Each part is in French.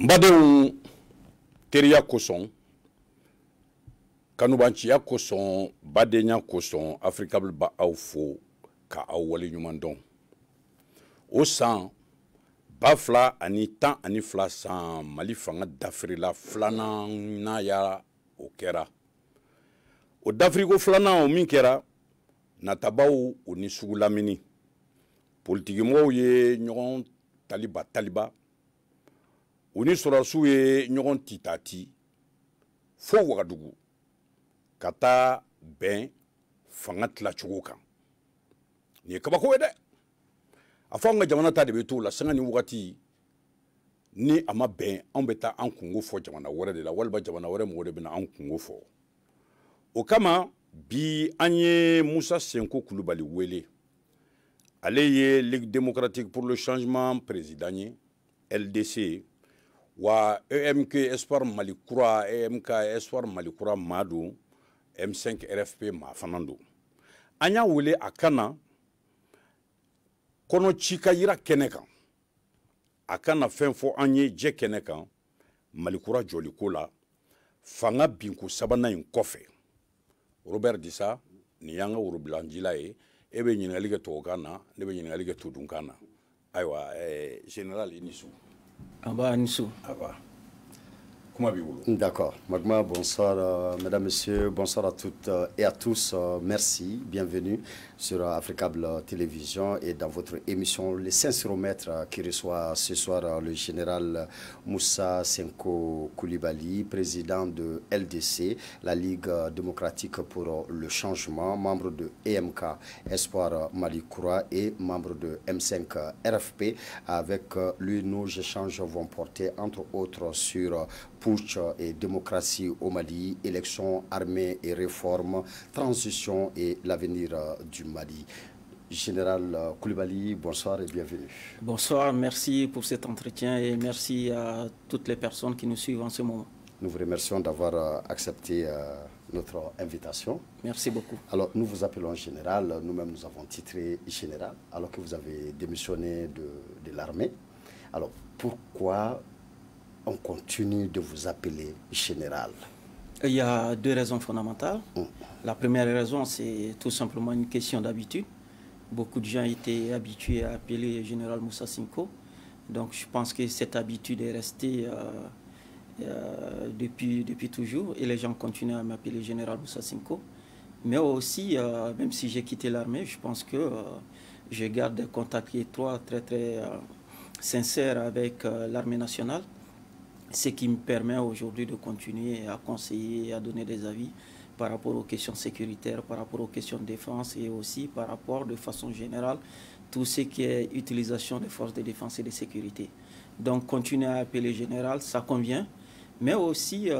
Badenw teriya kosɔn kanubanciya kosɔn badenya kosɔn Africable ba aw fo ka aw waleɲuman dɔn. O san 2012 san Mali fanga dafirila filanan n'a ya o kɛra. O dafiriko filanan o min kɛra natabaw o ni sugu lamini. Politikimɔgɔw ye ɲɔgɔn taliba u ni sɔrɔdasiw ye ɲɔgɔn titati fo Wagadugu ka taa bɛn fanga tilacogo kan. Nin ye kabako ye dɛ. A fɔ an ka jamana ta de bɛ t'o la sanga ni wagati ni a ma bɛn an bɛ taa an kungo fɔ jamana wɛrɛ de la walima jamana wɛrɛ mɔgɔw de bɛ na an kungo fɔ. O kama bi an ye Musa Senko Kulibali wele. Ale ye Ligue démocratique pour le changement président ye LDC wa EMK Espoir Mali Kura EMK Espoir Mali Kura maa don M5 RFP maa fana don. An y'a wele a kana kɔnɔ ci ka yira kɛnɛ kan. A kana fɛn fɔ an ye jɛ kɛnɛ kan Mali Kura jɔliko la fanga binko sabanan in kɔfɛ. Robert Dissa ni y'an ka worobilancila ye. E bɛ ɲininkali kɛ tubabukan na ne bɛ ɲininkali kɛ tudunkan na. Ayiwa général i ni su. Aba ni su. Aba. Comment b'i-bolo? D'accord. Magma, bonsoir mesdames, messieurs, bonsoir à toutes et à tous. Merci, bienvenue sur Africable Télévision et dans votre émission Les 5 mètres qui reçoit ce soir le général Moussa Senko Kulibali, président de LDC, la Ligue démocratique pour le changement, membre de EMK Espoir Mali Kura et membre de M5 RFP. Avec lui, nos échanges vont porter entre autres sur putsch et démocratie au Mali, élections, armées et réformes, transition et l'avenir du Mali. Général Kulibali, bonsoir et bienvenue. Bonsoir, merci pour cet entretien et merci à toutes les personnes qui nous suivent en ce moment. Nous vous remercions d'avoir accepté notre invitation. Merci beaucoup. Alors, nous vous appelons général, nous-mêmes nous avons titré général, alors que vous avez démissionné de l'armée. Alors, pourquoi on continue de vous appeler général? Il y a deux raisons fondamentales. La première raison, c'est tout simplement une question d'habitude. Beaucoup de gens étaient habitués à appeler général Moussa Senko. Donc je pense que cette habitude est restée depuis toujours et les gens continuent à m'appeler général Moussa Senko. Mais aussi, même si j'ai quitté l'armée, je pense que je garde des contacts étroits, très sincères avec l'armée nationale. Ce qui me permet aujourd'hui de continuer à conseiller, à donner des avis par rapport aux questions sécuritaires, par rapport aux questions de défense et aussi par rapport de façon générale tout ce qui est utilisation des forces de défense et de sécurité. Donc continuer à appeler général, ça convient, mais aussi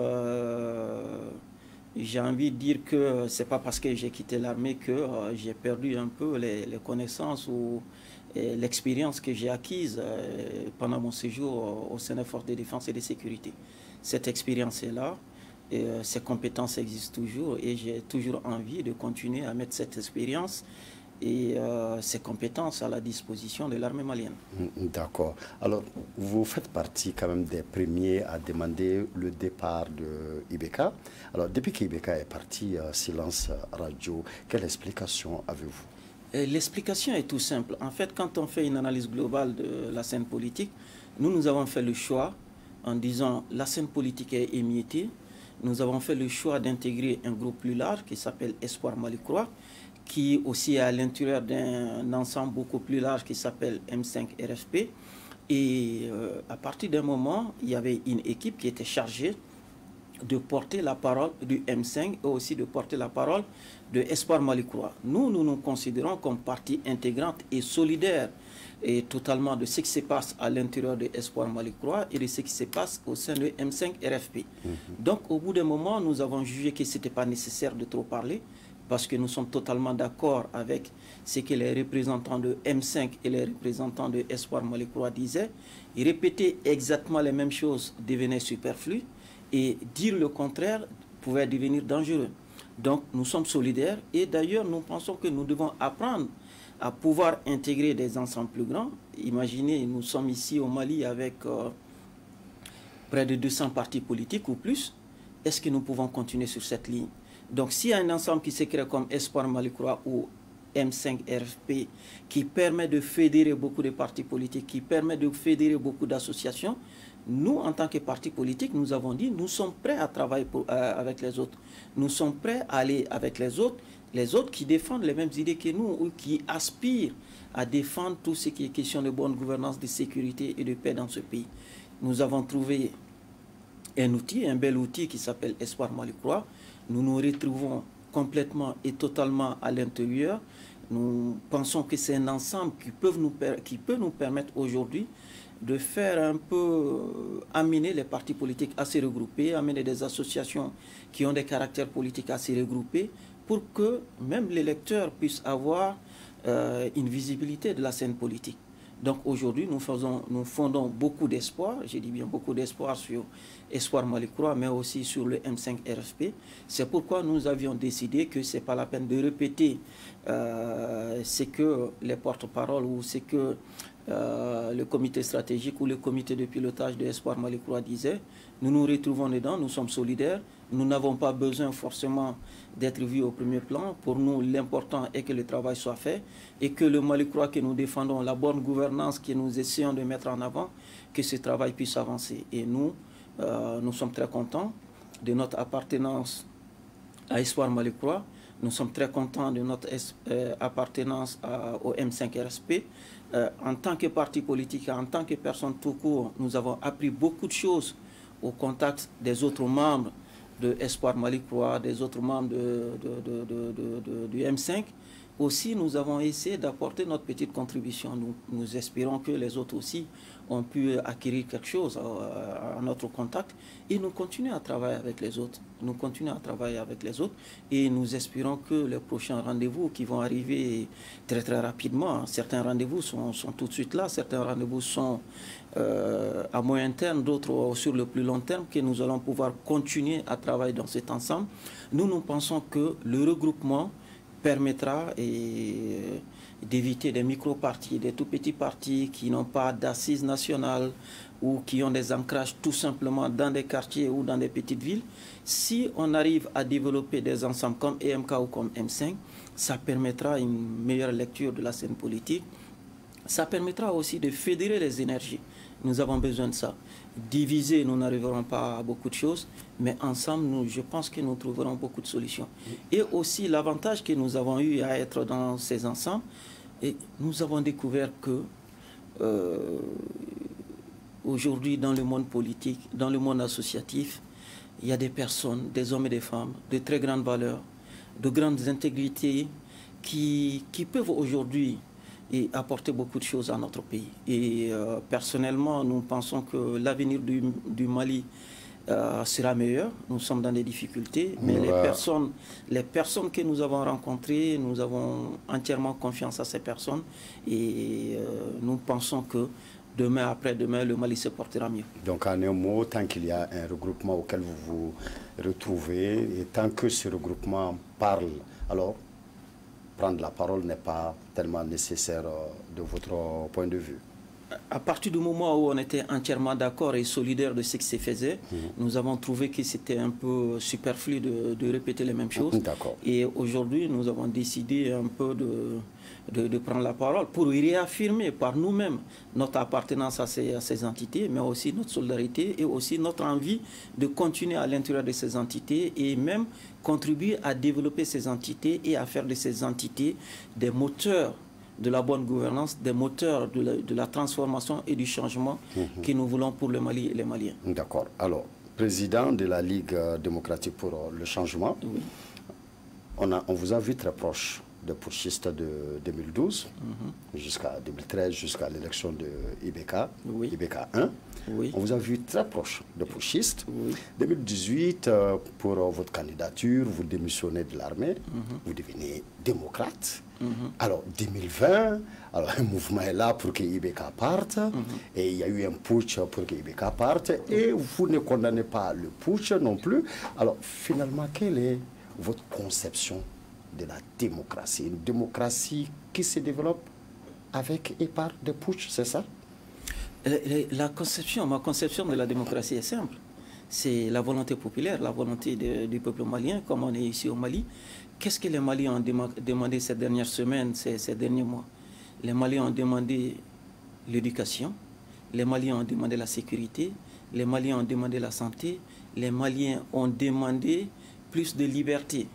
j'ai envie de dire que c'est pas parce que j'ai quitté l'armée que j'ai perdu un peu les connaissances ou l'expérience que j'ai acquise pendant mon séjour au sein des forces de défense et de sécurité. Cette expérience est là, et ces compétences existent toujours et j'ai toujours envie de continuer à mettre cette expérience et ces compétences à la disposition de l'armée malienne. D'accord. Alors, vous faites partie quand même des premiers à demander le départ de IBK. Alors, depuis qu'IBK est parti, silence radio, quelle explication avez-vous? L'explication est tout simple. En fait, quand on fait une analyse globale de la scène politique, nous avons fait le choix en disant la scène politique est émiettée. Nous avons fait le choix d'intégrer un groupe plus large qui s'appelle Espoir Mali Kura, qui aussi est à l'intérieur d'un ensemble beaucoup plus large qui s'appelle M5 RFP. Et à partir d'un moment, il y avait une équipe qui était chargée de porter la parole du M5 et aussi de porter la parole de Espoir Mali Kura. Nous nous considérons comme partie intégrante et solidaire et totalement de ce qui se passe à l'intérieur de Espoir Mali Kura et de ce qui se passe au sein de M5 RFP. Donc au bout d'un moment, nous avons jugé que ce n'était pas nécessaire de trop parler parce que nous sommes totalement d'accord avec ce que les représentants de M5 et les représentants de Espoir Mali Kura disaient. Ils répétaient exactement les mêmes choses, devenaient superflu. Et dire le contraire pouvait devenir dangereux. Donc nous sommes solidaires et d'ailleurs nous pensons que nous devons apprendre à pouvoir intégrer des ensembles plus grands. Imaginez, nous sommes ici au Mali avec près de 200 partis politiques ou plus. Est-ce que nous pouvons continuer sur cette ligne? Donc s'il y a un ensemble qui se crée comme Espoir Mali Croix ou M5 RFP, qui permet de fédérer beaucoup de partis politiques, qui permet de fédérer beaucoup d'associations, nous, en tant que parti politique, nous avons dit, nous sommes prêts à travailler avec les autres. Nous sommes prêts à aller avec les autres qui défendent les mêmes idées que nous, ou qui aspirent à défendre tout ce qui est question de bonne gouvernance, de sécurité et de paix dans ce pays. Nous avons trouvé un outil, un bel outil qui s'appelle Espoir Mali Croix. Nous nous retrouvons complètement et totalement à l'intérieur. Nous pensons que c'est un ensemble qui peut nous permettre aujourd'hui de faire un peu, amener les partis politiques à se regrouper, amener des associations qui ont des caractères politiques à se regrouper, pour que même les lecteurs puissent avoir une visibilité de la scène politique. Donc aujourd'hui, nous fondons beaucoup d'espoir, je dis bien beaucoup d'espoir sur Espoir Mali Croix, mais aussi sur le M5 RFP. C'est pourquoi nous avions décidé que ce n'est pas la peine de répéter ce que les porte-paroles ou ce que le comité stratégique ou le comité de pilotage de Espoir Mali Croix disait. Nous nous retrouvons dedans, nous sommes solidaires, nous n'avons pas besoin forcément d'être vus au premier plan. Pour nous, l'important est que le travail soit fait et que le Mali Croix que nous défendons, la bonne gouvernance que nous essayons de mettre en avant, que ce travail puisse avancer. Et nous, nous sommes très contents de notre appartenance à Espoir Mali Croix. Nous sommes très contents de notre appartenance au M5 RSP. En tant que parti politique, en tant que personne tout court, nous avons appris beaucoup de choses au contact des autres membres de Espoir Mali Croix, des autres membres du M5. Aussi, nous avons essayé d'apporter notre petite contribution. Nous espérons que les autres aussi ont pu acquérir quelque chose à notre contact et nous continuons à travailler avec les autres. Nous continuons à travailler avec les autres et nous espérons que les prochains rendez-vous qui vont arriver très très rapidement, certains rendez-vous sont tout de suite là, certains rendez-vous sont à moyen terme, d'autres sur le plus long terme, que nous allons pouvoir continuer à travailler dans cet ensemble. Nous pensons que le regroupement permettra d'éviter des micro-partis, des tout petits partis qui n'ont pas d'assises nationales ou qui ont des ancrages tout simplement dans des quartiers ou dans des petites villes. Si on arrive à développer des ensembles comme EMK ou comme M5, ça permettra une meilleure lecture de la scène politique. Ça permettra aussi de fédérer les énergies. Nous avons besoin de ça. Divisés, nous n'arriverons pas à beaucoup de choses, mais ensemble, je pense que nous trouverons beaucoup de solutions. Et aussi, l'avantage que nous avons eu à être dans ces ensembles, et nous avons découvert que aujourd'hui, dans le monde politique, dans le monde associatif, il y a des personnes, des hommes et des femmes, de très grandes valeurs, de grandes intégrités, qui peuvent aujourd'hui et apporter beaucoup de choses à notre pays. Et personnellement, nous pensons que l'avenir du Mali sera meilleur. Nous sommes dans des difficultés, mais les personnes que nous avons rencontrées, nous avons entièrement confiance à ces personnes et nous pensons que demain, après-demain, le Mali se portera mieux. Donc en un mot, tant qu'il y a un regroupement auquel vous vous retrouvez et tant que ce regroupement parle, alors prendre la parole n'est pas tellement nécessaire de votre point de vue. À partir du moment où on était entièrement d'accord et solidaire de ce qui se faisait, nous avons trouvé que c'était un peu superflu de répéter les mêmes choses. Et aujourd'hui, nous avons décidé un peu de prendre la parole pour réaffirmer par nous-mêmes notre appartenance à ces entités, mais aussi notre solidarité et aussi notre envie de continuer à l'intérieur de ces entités et même contribuer à développer ces entités et à faire de ces entités des moteurs de la bonne gouvernance, des moteurs de la transformation et du changement que nous voulons pour le Mali et les Maliens. D'accord. Alors, président de la Ligue démocratique pour le changement, oui. On vous a vu très proche de putschistes de 2012 jusqu'à 2013, jusqu'à l'élection de IBK, oui. IBK 1. Oui. On vous a vu très proche de putschistes. Oui. 2018, pour votre candidature, vous démissionnez de l'armée, vous devenez démocrate. Alors, 2020, alors, un mouvement est là pour que IBK parte, et il y a eu un putsch pour que IBK parte, et vous ne condamnez pas le putsch non plus. Alors, finalement, quelle est votre conception de la démocratie? Une démocratie qui se développe avec et par des putschs, c'est ça? Ma conception de la démocratie est simple. C'est la volonté populaire, la volonté du peuple malien, comme on est ici au Mali. Qu'est-ce que les Maliens ont demandé ces dernières semaines, ces derniers mois? Les Maliens ont demandé l'éducation, les Maliens ont demandé la sécurité, les Maliens ont demandé la santé, les Maliens ont demandé plus de liberté.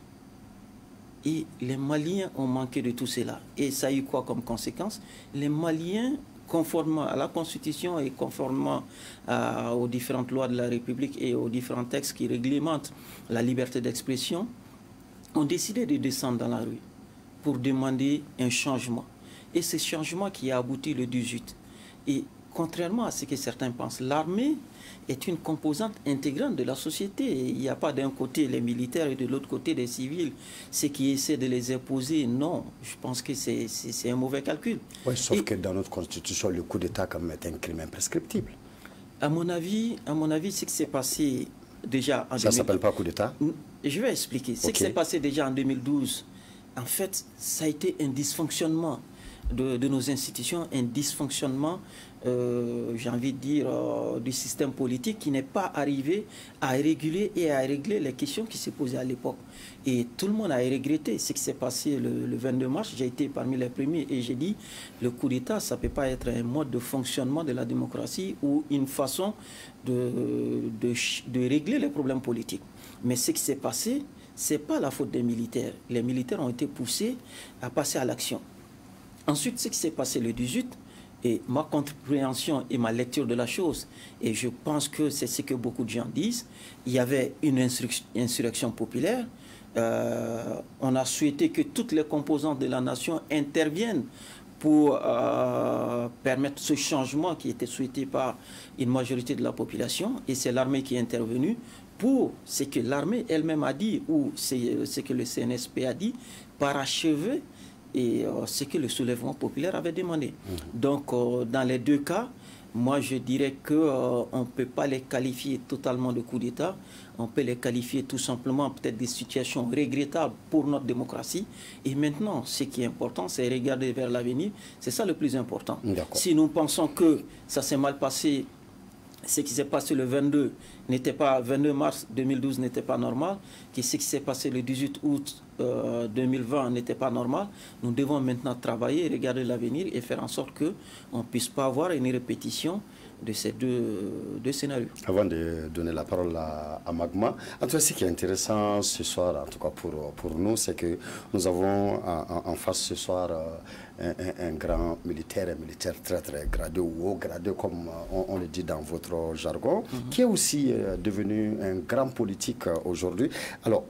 Et les Maliens ont manqué de tout cela. Et ça a eu quoi comme conséquence? Les Maliens, conformément à la Constitution et conformément aux différentes lois de la République et aux différents textes qui réglementent la liberté d'expression, ont décidé de descendre dans la rue pour demander un changement. Et ce changement qui a abouti le 18. Et contrairement à ce que certains pensent, l'armée est une composante intégrante de la société. Il n'y a pas d'un côté les militaires et de l'autre côté des civils. Ceux qui essaient de les imposer, non. Je pense que c'est un mauvais calcul. Oui, sauf que dans notre constitution, le coup d'État comme est un crime imprescriptible. À mon avis, ce qui s'est passé déjà en 2012... Ça ne s'appelle pas coup d'État? Je vais expliquer. Ce qui s'est passé déjà en 2012, en fait, ça a été un dysfonctionnement de nos institutions, un dysfonctionnement, j'ai envie de dire, du système politique qui n'est pas arrivé à réguler et à régler les questions qui se posaient à l'époque. Et tout le monde a regretté ce qui s'est passé le 22 mars. J'ai été parmi les premiers et j'ai dit, le coup d'État, ça ne peut pas être un mode de fonctionnement de la démocratie ou une façon de régler les problèmes politiques. Mais ce qui s'est passé, ce n'est pas la faute des militaires. Les militaires ont été poussés à passer à l'action. Ensuite, ce qui s'est passé le 18, et ma compréhension et ma lecture de la chose, et je pense que c'est ce que beaucoup de gens disent, il y avait une insurrection populaire. On a souhaité que toutes les composantes de la nation interviennent pour permettre ce changement qui était souhaité par une majorité de la population. Et c'est l'armée qui est intervenue pour ce que l'armée elle-même a dit, ou ce que le CNSP a dit, parachever et ce que le soulèvement populaire avait demandé. Donc, dans les deux cas, moi je dirais qu'on ne peut pas les qualifier totalement de coup d'État. On peut les qualifier tout simplement peut-être des situations regrettables pour notre démocratie. Et maintenant, ce qui est important, c'est regarder vers l'avenir. C'est ça le plus important. Si nous pensons que ça s'est mal passé, ce qui s'est passé le 22 mars 2012 n'était pas normal, que ce qui s'est passé le 18 août 2020 n'était pas normal, nous devons maintenant travailler, regarder l'avenir et faire en sorte qu'on ne puisse pas avoir une répétition de ces deux scénarios. Avant de donner la parole à Magma, en tout cas, ce qui est intéressant ce soir, en tout cas pour nous, c'est que nous avons en face ce soir un grand militaire, un militaire très très gradé ou haut gradé, comme on le dit dans votre jargon, qui est aussi devenu un grand politique aujourd'hui. Alors,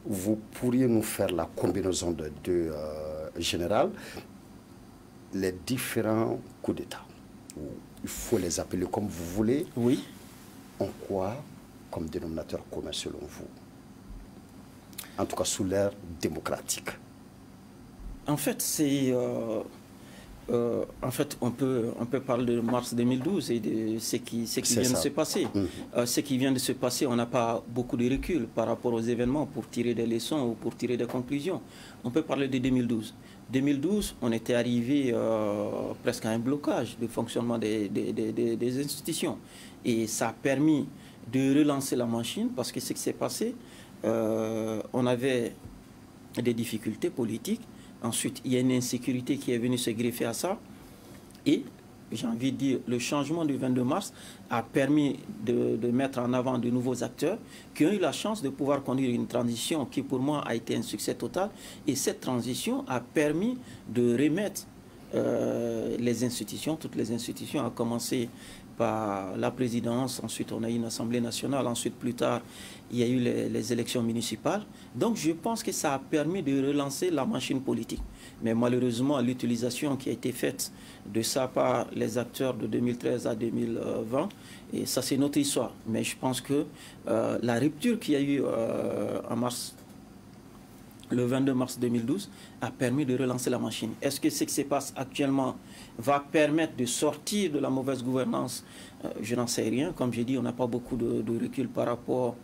vous pourriez nous faire la combinaison de deux générales, les différents coups d'État. Il faut les appeler comme vous voulez. Oui. En quoi, comme dénominateur commun selon vous? En tout cas, sous l'ère démocratique. En fait, c'est... on peut parler de mars 2012 et de ce qui vient de se passer. Ce qui vient de se passer, on n'a pas beaucoup de recul par rapport aux événements pour tirer des leçons ou pour tirer des conclusions. On peut parler de 2012. 2012, on était arrivé presque à un blocage du fonctionnement des institutions. Et ça a permis de relancer la machine parce que ce qui s'est passé, on avait des difficultés politiques. Ensuite, il y a une insécurité qui est venue se greffer à ça. Et, j'ai envie de dire, le changement du 22 mars a permis de mettre en avant de nouveaux acteurs qui ont eu la chance de pouvoir conduire une transition qui, pour moi, a été un succès total. Et cette transition a permis de remettre les institutions, toutes les institutions, à commencer par la présidence, ensuite on a eu une assemblée nationale, ensuite plus tard il y a eu les élections municipales. Donc je pense que ça a permis de relancer la machine politique. Mais malheureusement l'utilisation qui a été faite de ça par les acteurs de 2013 à 2020, et ça c'est notre histoire. Mais je pense que la rupture qu'il y a eu en mars, le 22 mars 2012, a permis de relancer la machine. Est-ce que ce qui se passe actuellement va permettre de sortir de la mauvaise gouvernance? Je n'en sais rien. Comme j'ai dit, on n'a pas beaucoup de recul par rapport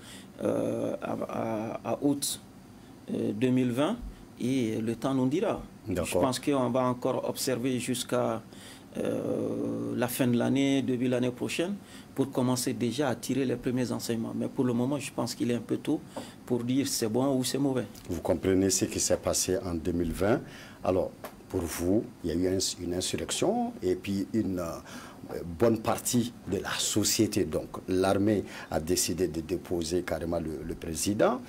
à août 2020 et le temps nous dira. Je pense qu'on va encore observer jusqu'à la fin de l'année, début de l'année prochaine, pour commencer déjà à tirer les premiers enseignements. Mais pour le moment, je pense qu'il est un peu tôt pour dire c'est bon ou c'est mauvais. Vous comprenez ce qui s'est passé en 2020. Alors, pour vous, il y a eu une insurrection et puis une bonne partie de la société, donc l'armée a décidé de déposer carrément le président.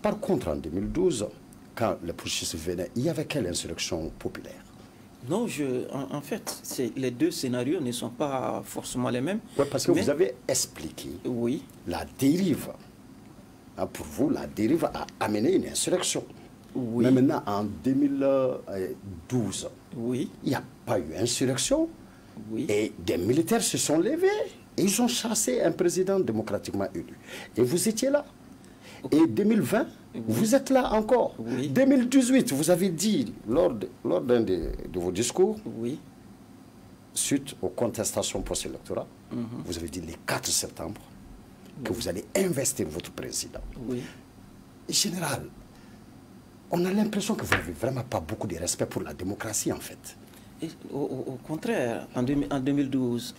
Par contre, en 2012, quand le putschistes venaient, il y avait quelle insurrection populaire? Non, en fait, les deux scénarios ne sont pas forcément les mêmes. Oui, parce que vous avez expliqué la dérive. Pour vous, la dérive a amené une insurrection. Oui. Mais maintenant, en 2012, il n'y a pas eu insurrection. Et des militaires se sont levés. Et ils ont chassé un président démocratiquement élu. Et vous étiez là. Et 2020, vous êtes là encore. 2018, vous avez dit, lors d'un de vos discours, suite aux contestations post-électorales, vous avez dit le 4 septembre que vous allez investir votre président. Général, on a l'impression que vous n'avez vraiment pas beaucoup de respect pour la démocratie, en fait. Et au contraire, en 2012,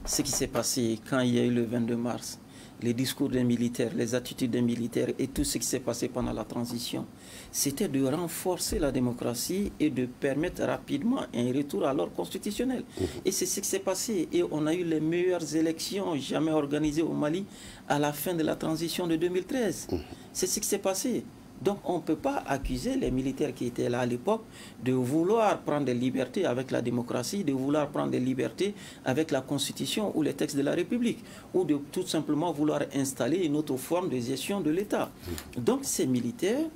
ce qui s'est passé quand il y a eu le 22 mars, les discours des militaires, les attitudes des militaires et tout ce qui s'est passé pendant la transition, c'était de renforcer la démocratie et de permettre rapidement un retour à l'ordre constitutionnel. Et c'est ce qui s'est passé. Et on a eu les meilleures élections jamais organisées au Mali à la fin de la transition de 2013. C'est ce qui s'est passé. Donc on ne peut pas accuser les militaires qui étaient là à l'époque de vouloir prendre des libertés avec la démocratie, de vouloir prendre des libertés avec la Constitution ou les textes de la République, ou de tout simplement vouloir installer une autre forme de gestion de l'État. Donc ces militaires,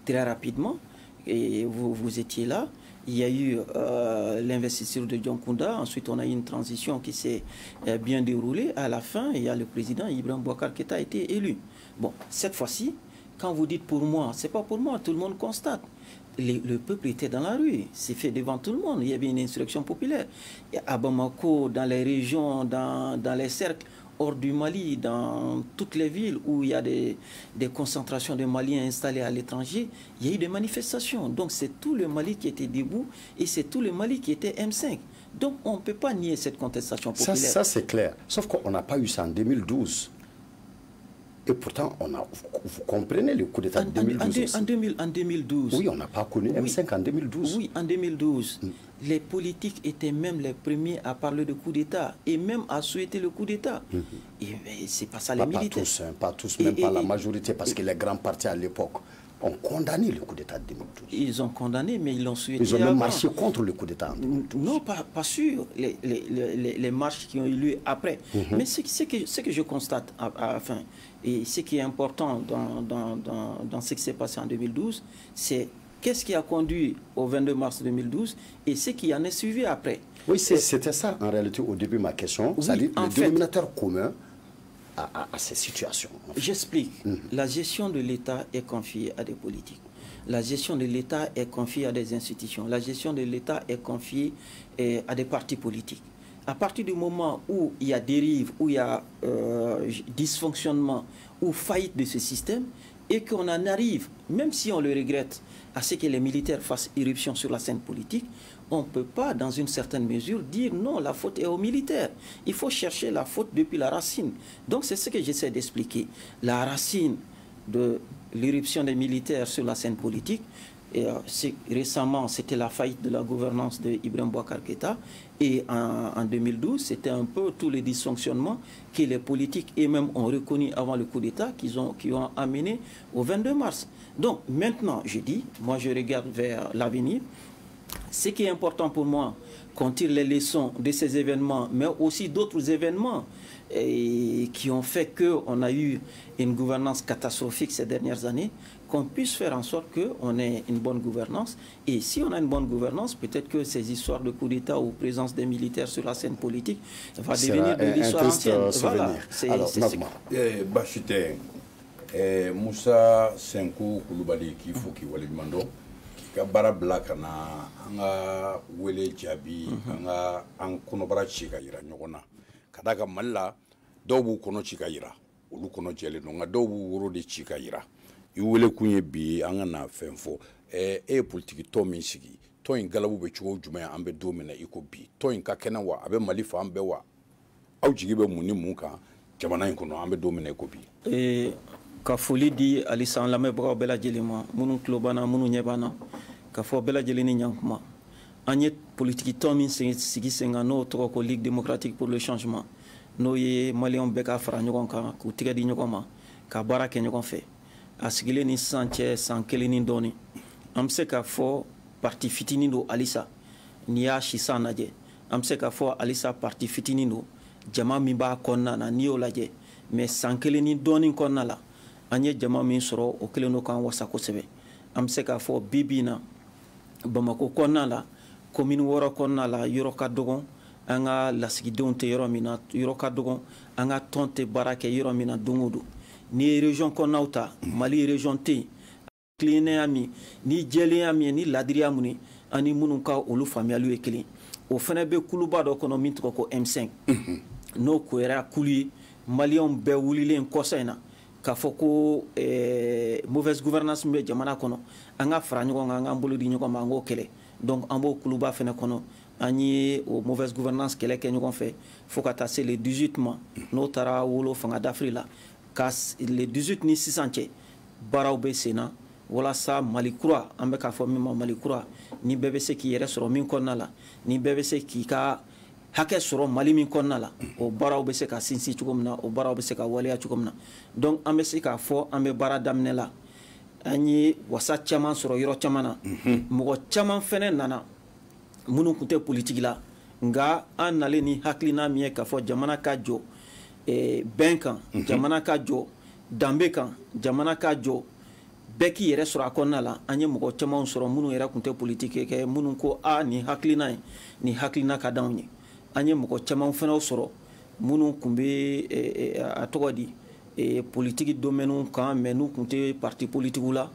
très rapidement, et vous étiez là, il y a eu l'investiture de John Kounda, ensuite on a eu une transition qui s'est bien déroulée. À la fin, il y a le président Ibrahim Boubacar Keïta a été élu. Bon, cette fois-ci, quand vous dites pour moi, c'est pas pour moi, tout le monde constate. Le peuple était dans la rue, c'est fait devant tout le monde. Il y avait une insurrection populaire. Et à Bamako, dans les régions, dans les cercles, hors du Mali, dans toutes les villes où il y a des concentrations de Maliens installés à l'étranger, il y a eu des manifestations. Donc c'est tout le Mali qui était debout et c'est tout le Mali qui était M5. Donc on ne peut pas nier cette contestation populaire. Ça c'est clair. Sauf qu'on n'a pas eu ça en 2012. Et pourtant, vous comprenez le coup d'État de 2012 en 2012. Oui, on n'a pas connu M5 en 2012. Oui, en 2012. Les politiques étaient même les premiers à parler de coup d'État et même à souhaiter le coup d'État. Et c'est pas ça les militaires. Pas tous, même pas la majorité, parce que les grands partis à l'époque ont condamné le coup d'État de 2012. Ils ont condamné, mais ils l'ont souhaité. Ils ont même marché contre le coup d'État en 2012. Non, pas sûr. Les marches qui ont eu lieu après. Mais ce que je constate, enfin, et ce qui est important dans ce qui s'est passé en 2012, c'est qu'est-ce qui a conduit au 22 mars 2012 et ce qui en est suivi après. Oui, c'était ça en réalité au début ma question. C'est-à-dire le dénominateur commun à ces situations. J'explique. La gestion de l'État est confiée à des politiques. La gestion de l'État est confiée à des institutions. La gestion de l'État est confiée à des partis politiques. À partir du moment où il y a dérive, où il y a dysfonctionnement ou faillite de ce système, et qu'on en arrive, même si on le regrette, à ce que les militaires fassent irruption sur la scène politique, on ne peut pas, dans une certaine mesure, dire non, la faute est aux militaires. Il faut chercher la faute depuis la racine. Donc c'est ce que j'essaie d'expliquer. La racine de l'irruption des militaires sur la scène politique, et récemment, c'était la faillite de la gouvernance de Ibrahim Boubacar Keïta. Et en 2012, c'était un peu tous les dysfonctionnements que les politiques eux-mêmes ont reconnus avant le coup d'État qui ont amené au 22 mars. Donc maintenant, je dis, moi je regarde vers l'avenir. Ce qui est important pour moi, qu'on tire les leçons de ces événements, mais aussi d'autres événements qui ont fait qu'on a eu une gouvernance catastrophique ces dernières années, qu'on puisse faire en sorte qu'on ait une bonne gouvernance. Et si on a une bonne gouvernance, peut-être que ces histoires de coup d'État ou présence des militaires sur la scène politique va devenir de l'histoire ancienne. Voilà, c'est Bachite, Moussa Senkou Koulibaly qui faut qu'il voit le mando. Ka bara bila kana an ka wele jaabi an kɔnɔbara ci ka yira ɲɔgɔn na ka da ka Mali la dɔw b'u kɔnɔ ci ka yira olu kɔnɔ jɛlen don nka dɔw b'u woro de ci ka yira i wele kun ye bi an ka na fɛn fɔ e ye politiki tɔn min sigi tɔn in galabu bɛ cogo jumɛn an bɛ don min na i ko bi tɔn in ka kɛnɛ wa a bɛ Mali fan bɛɛ wa aw jigi bɛ mun ni mun kan jamana in kɔnɔ an bɛ don min na i ko bi. Ka foli di halisa an lamɛnbagaw bɛɛ lajɛlen ma minnu tulo banna minnu ɲɛ banna ka fɔ bɛɛ lajɛlen ni ɲankuma an ye politiki tɔn min sigi sen kan n'o tɔgɔ ko Ligue démocratique pour le changement n'o ye maliyɛnw bɛɛ ka fara ɲɔgɔn kan k'u tɛgɛ di ɲɔgɔn ma ka baara kɛ ɲɔgɔn fɛ a sigilen ni sisan cɛ san 1 ni dɔɔni an bɛ se k'a fɔ parti fitinin don halisa n'i y'a sisan lajɛ an bɛ se k'a fɔ halisa parti fitinin don jama min b'a kɔnɔna na n'i y'o lajɛ mais san 1 ni dɔɔni kɔnɔna la an ye jama min sɔrɔ o kelen don k'an wasa kosɛbɛ an bɛ se k'a fɔ bi bi in na Bamako kɔnɔna la commune 6 kɔnɔna la yɔrɔ ka dɔgɔn an ka lasigidenw tɛ yɔrɔ min na yɔrɔ ka dɔgɔn an ka tɔn tɛ baara kɛ yɔrɔ min na don o don n'i ye région kɔnɔnaw ta Mali région tɛ yen tilennenya min ni jɛlenya min ni ladiriya min ani minnu ka olu faamuyaliw ye kelen o fana bɛ kuluba dɔ kɔnɔ min tɔgɔ ko M5 n'o koyara kulu ye maliyɛnw bɛɛ wulilen kɔsa in na k'a fɔ ko mauvaise gouvernance min bɛ jamana kɔnɔ an ka fara ɲɔgɔn kan an k'an bolo di ɲɔgɔn ma an k'o kɛlɛ donc an b'o kuluba fana kɔnɔ an ye o mauvaise gouvernance kɛlɛ kɛ ɲɔgɔn fɛ fo ka taa se le 18 ma n'o taara wolo fanga d'Afrique la ka le 18 ni sisan cɛ baaraw bɛ sen na walasa Mali kura an bɛ k'a fɔ min ma Mali kura ni bɛɛ bɛ se k'i yɛrɛ sɔrɔ min kɔnɔna la ni bɛɛ bɛ se k'i ka hakɛ sɔrɔ Mali min kɔnɔna la o baaraw bɛ se ka sinsin cogo min na o baaraw bɛ se ka waleya cogo min na donc an bɛ se k'a fɔ an bɛ baara daminɛ la an ye wasa caman sɔrɔ yɔrɔ caman na mɔgɔ caman fɛnɛ nana minnu tun tɛ politiki la nka an nalen ni hakilina min ye k'a fɔ jamana ka jɔ bɛn kan jamana ka jɔ danbe kan jamana ka jɔ bɛɛ k'i yɛrɛ sɔrɔ a kɔnɔna la an ye mɔgɔ caman sɔrɔ minnu yɛrɛ tun tɛ politiki kɛ minnu ko nin hakilina ye nin hakilina ka d'anw ye an ye mɔgɔ caman fana sɔrɔ minnu tun bɛ a tɔgɔ di politiki domaine kan mais n'u tun tɛ parti politikiw la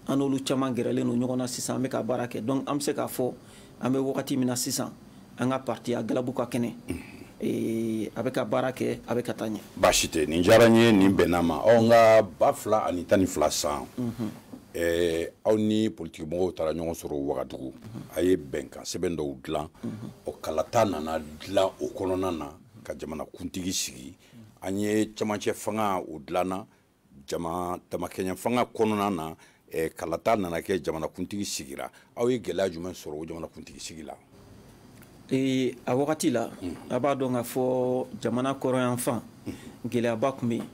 an n'olu caman gɛrɛlen don ɲɔgɔn na sisan an bɛ ka baara kɛ donc an bɛ se k'a fɔ an bɛ wagati min na sisan an ka parti a galabu ka kɛnɛ a bɛ ka baara kɛ a bɛ ka taa ɲɛ. Baasi tɛ nin diyara n ye nin bɛnna ma nka 2012 san aw ni politikimɔgɔw taara ɲɔgɔn sɔrɔ Wagadugu a ye bɛnkan sɛbɛn dɔw dilan o kalata nana dilan o kɔnɔna na ka jamanakuntigi sigi an ye camancɛ fanga o dilanna damakɛɲɛ fanga kɔnɔna na kalata nana kɛ jamanakuntigi sigira aw ye gɛlɛya jumɛn sɔrɔ o jamanakuntigi sigi la. A wagati la a b'a dɔn k'a fɔ jamana kɔrɔyanfan gɛlɛyaba tun bɛ yen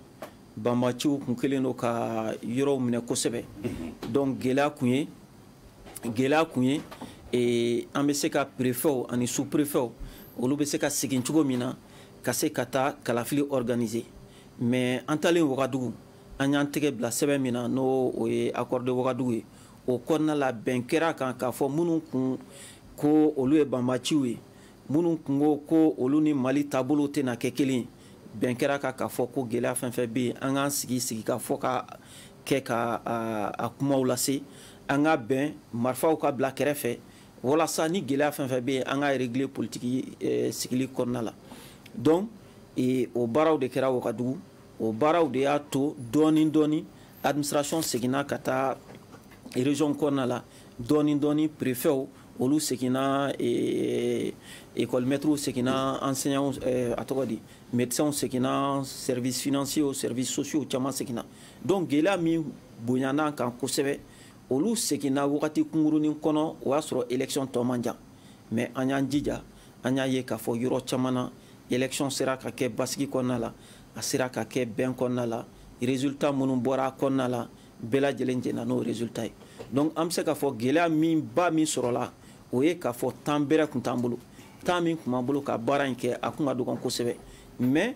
banbaciw tun kɛlen don ka yɔrɔw minɛ kosɛbɛ donc gɛlɛya kun ye an bɛ se ka préfɛtw ani sous-préfɛtw olu bɛ se ka segin cogo min na ka se ka taa kalafili organiser mais an talen Wagadugu an y'an tɛgɛ bila sɛbɛn min na n'o ye accord de Wagadugu ye o kɔnɔna la bɛn kɛra kan k'a fɔ minnu kun ko olu ye banbaciw ye minnu kun ko olu ni Mali taabolo tɛna kɛ kelen ye bɛn kɛra kan k'a fɔ ko gɛlɛya fɛn fɛn bɛ yen an k'an sigi ka fɔ ka kɛ ka a kumaw lase an ka bɛn marifaw ka bila kɛrɛfɛ walasa ni gɛlɛya fɛn fɛn bɛ yen an ka régler politiki sigili kɔnɔna la donc o baaraw de kɛra Wagadugu o baaraw de y'a to dɔɔni administration seginna ka taa région kɔnɔna la dɔɔni préfɛtw olu seginna école maîtres seginna enseignants a tɔgɔ di médecins seginna services financiers services sociaux caman seginna donc gɛlɛya min bonyana kan kosɛbɛ olu seginna wagati kunkurunin kɔnɔ o y'a sɔrɔ élection tɔ man jan mais an y'an jija an y'a ye k'a fɔ yɔrɔ caman na élection sera ka kɛ basigi kɔnɔna la a sera ka kɛ bɛn kɔnɔna la résultat minnu bɔra a kɔnɔna la bɛɛ lajɛlen jɛnna n'o résultat ye donc an bɛ se k'a fɔ gɛlɛya min sɔrɔla o ye k'a fɔ temps bɛrɛ tun t'an bolo temps min tun b'an bolo ka baara in kɛ a tun ka dɔgɔn kosɛbɛ mais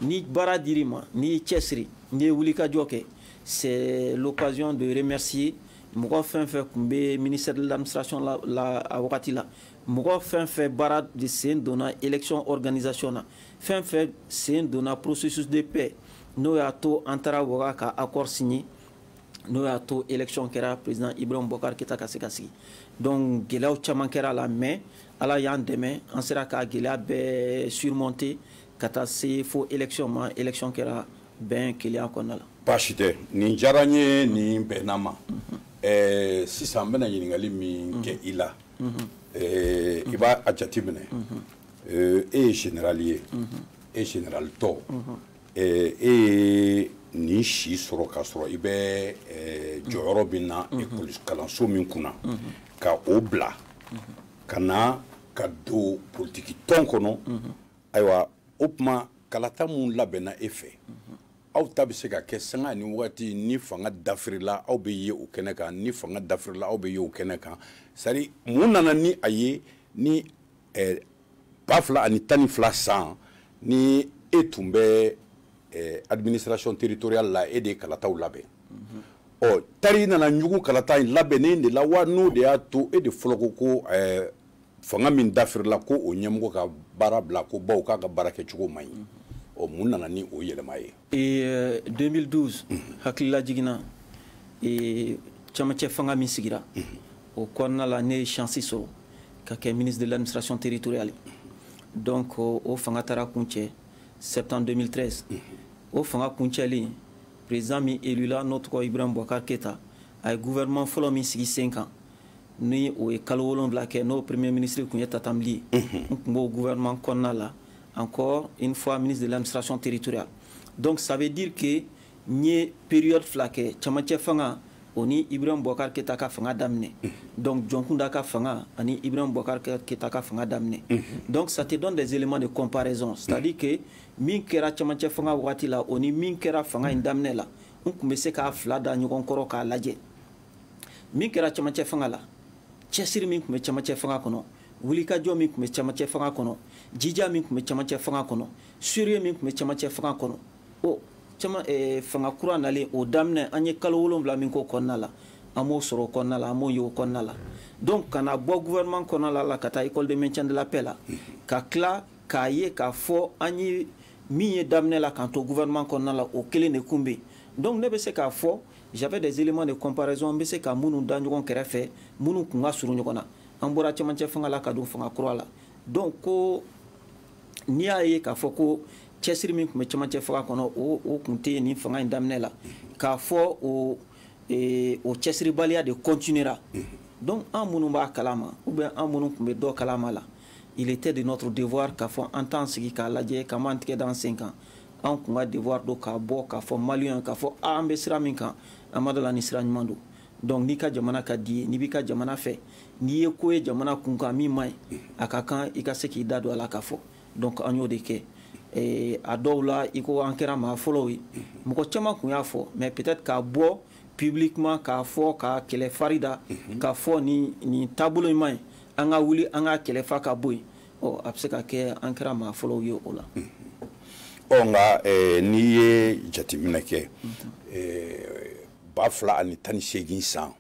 ni baara dir'i ma n'i y'i cɛsiri n'i ye wulikajɔ kɛ c'est l'occasion de remercier mɔgɔ fɛn fɛn tun bɛ ministère de l'administration la a wagati la mɔgɔ fɛn fɛn baara de sen donna élection organisation na fɛn fɛn sen donna processus de paix n'o y'a to an taara Waga ka accord signé n'o y'a to élection kɛra président Ibrahim Boubacar Keïta ka se ka sigi donc gɛlɛyaw caman kɛra la mais ala y'an dɛmɛ an sera ka gɛlɛya bɛɛ surmonter ka taa se fo élection ma élection kɛra bɛn kelenya kɔnɔna la. Baasi tɛ nin diyara n ye nin bɛnna ma sisan n bɛna ɲininkali min kɛ i la i b'a jateminɛ e ye général ye e général tɔ e ye nin si sɔrɔ k'a sɔrɔ i bɛ jɔyɔrɔ min na école kalanso min kunna ka o bila ka na ka don politiki tɔn kɔnɔ ayiwa o tuma kalata mun labɛnna e fɛ aw ta bɛ se ka kɛ sanga ni wagati ni fanga dafirila aw bɛ ye o kɛnɛ kan ni fanga dafirila aw bɛ ye o kɛnɛ kan sari mun nana ni a ye ni 2012 san ni e tun bɛ administration territoriale la e de ye kalataw labɛn tari nana ɲugu kalata in labɛnnen de la wa n'o de y'a to e de fɔlɔ ko fanga min dafirila ko o ɲɛmɔgɔ ka baara bila ko baw k'a ka baara kɛ cogo man ɲi mun nana ni o yɛlɛma ye 2012 hakilila jiginna camancɛ fanga min sigira o kɔnɔna la ne ye chance sɔrɔ ka kɛ ministre de l'administration territoriale donc o fanga taara kuncɛ septembre 2013 o fanga kuncɛlen président min élu la n'o tɔgɔ Ibrahim Boubacar Keita a ye gouvernement fɔlɔ min sigi sen kan ni o ye kalo 7 kɛ n'o premier ministre kun ye Tata Mbili ye n kun b'o gouvernement kɔnɔna la encore une fois ministre de l'administration territoriale donc ça veut dire que n ye période fila kɛ camancɛ fanga o ni Ibrahim Boubacar Keita ka fanga daminɛ donc Jɔnkunda ka fanga ani Ibrahim Boubacar Keita ka fanga daminɛ donc ça te donne des éléments de comparaison c'est-à-dire que min kɛra camancɛ fanga wagati la o ni min kɛra fanga in daminɛ la n kun bɛ se k'a fila da ɲɔgɔn kɔrɔ k'a lajɛ min kɛra camancɛ fanga la cɛsiri min kun bɛ camancɛ fanga kɔnɔ wulikajɔ min kun bɛ camancɛ fanga kɔnɔ jija min kun bɛ camancɛ fanga kɔnɔ sérieux min kun bɛ camancɛ fanga kɔnɔ o fanga kura nalen o daminɛ an ye kalo 7 min k'o kɔnɔna la an m'o sɔrɔ o kɔnɔna la an m'o ye o kɔnɔna la donc ka na bɔ gouvernement kɔnɔna la ka taa école de maintien de la paix la ka tila k'a ye k'a fɔ an ye min ye daminɛ la k'an to gouvernement kɔnɔna la o kelen de kun bɛ yen donc ne bɛ se k'a fɔ j'avais des éléments de comparaison n bɛ se ka minnu da ɲɔgɔn kɛrɛfɛ minnu kun ka surun ɲɔgɔn na an bɔra camancɛ fanga la ka don fanga kura la donc ko n'i y'a ye k'a fɔ ko cɛsiri min kun bɛ camancɛ fanga kɔnɔ o kun tɛ nin fanga in daminɛ la k'a fɔ o cɛsiribaliya de continuera donc an minnu b'a kalama ou bien an minnu kun bɛ dɔ kalama la il était de notre devoir k'a fɔ an t'an sigi k'a lajɛ k'an b'an tigɛ d'an sen kan an kun ka devoir don k'a bɔ k'a fɔ maliyɛn k'a fɔ an bɛ sira min kan an ma dala ni sira ɲuman don donc n'i ka jamana ka di ye n'i b'i ka jamana fɛ n'i ye ko ye jamana kun kan min man ɲi a ka kan i ka se k'i da don a la k'a fɔ donc an y'o de kɛ a dɔw la i ko an kɛra maa fɔlɔw ye mɔgɔ caman kun y'a fɔ mais peut-être k'a bɔ publiquement k'a fɔ ka kɛlɛ farida k'a fɔ nin taabolo in man ɲi an ka wuli an ka kɛlɛ fa ka bɔ yen a bɛ se ka kɛ an kɛra maa fɔlɔw ye o la nka n'i ye jateminɛ kɛ 2018 san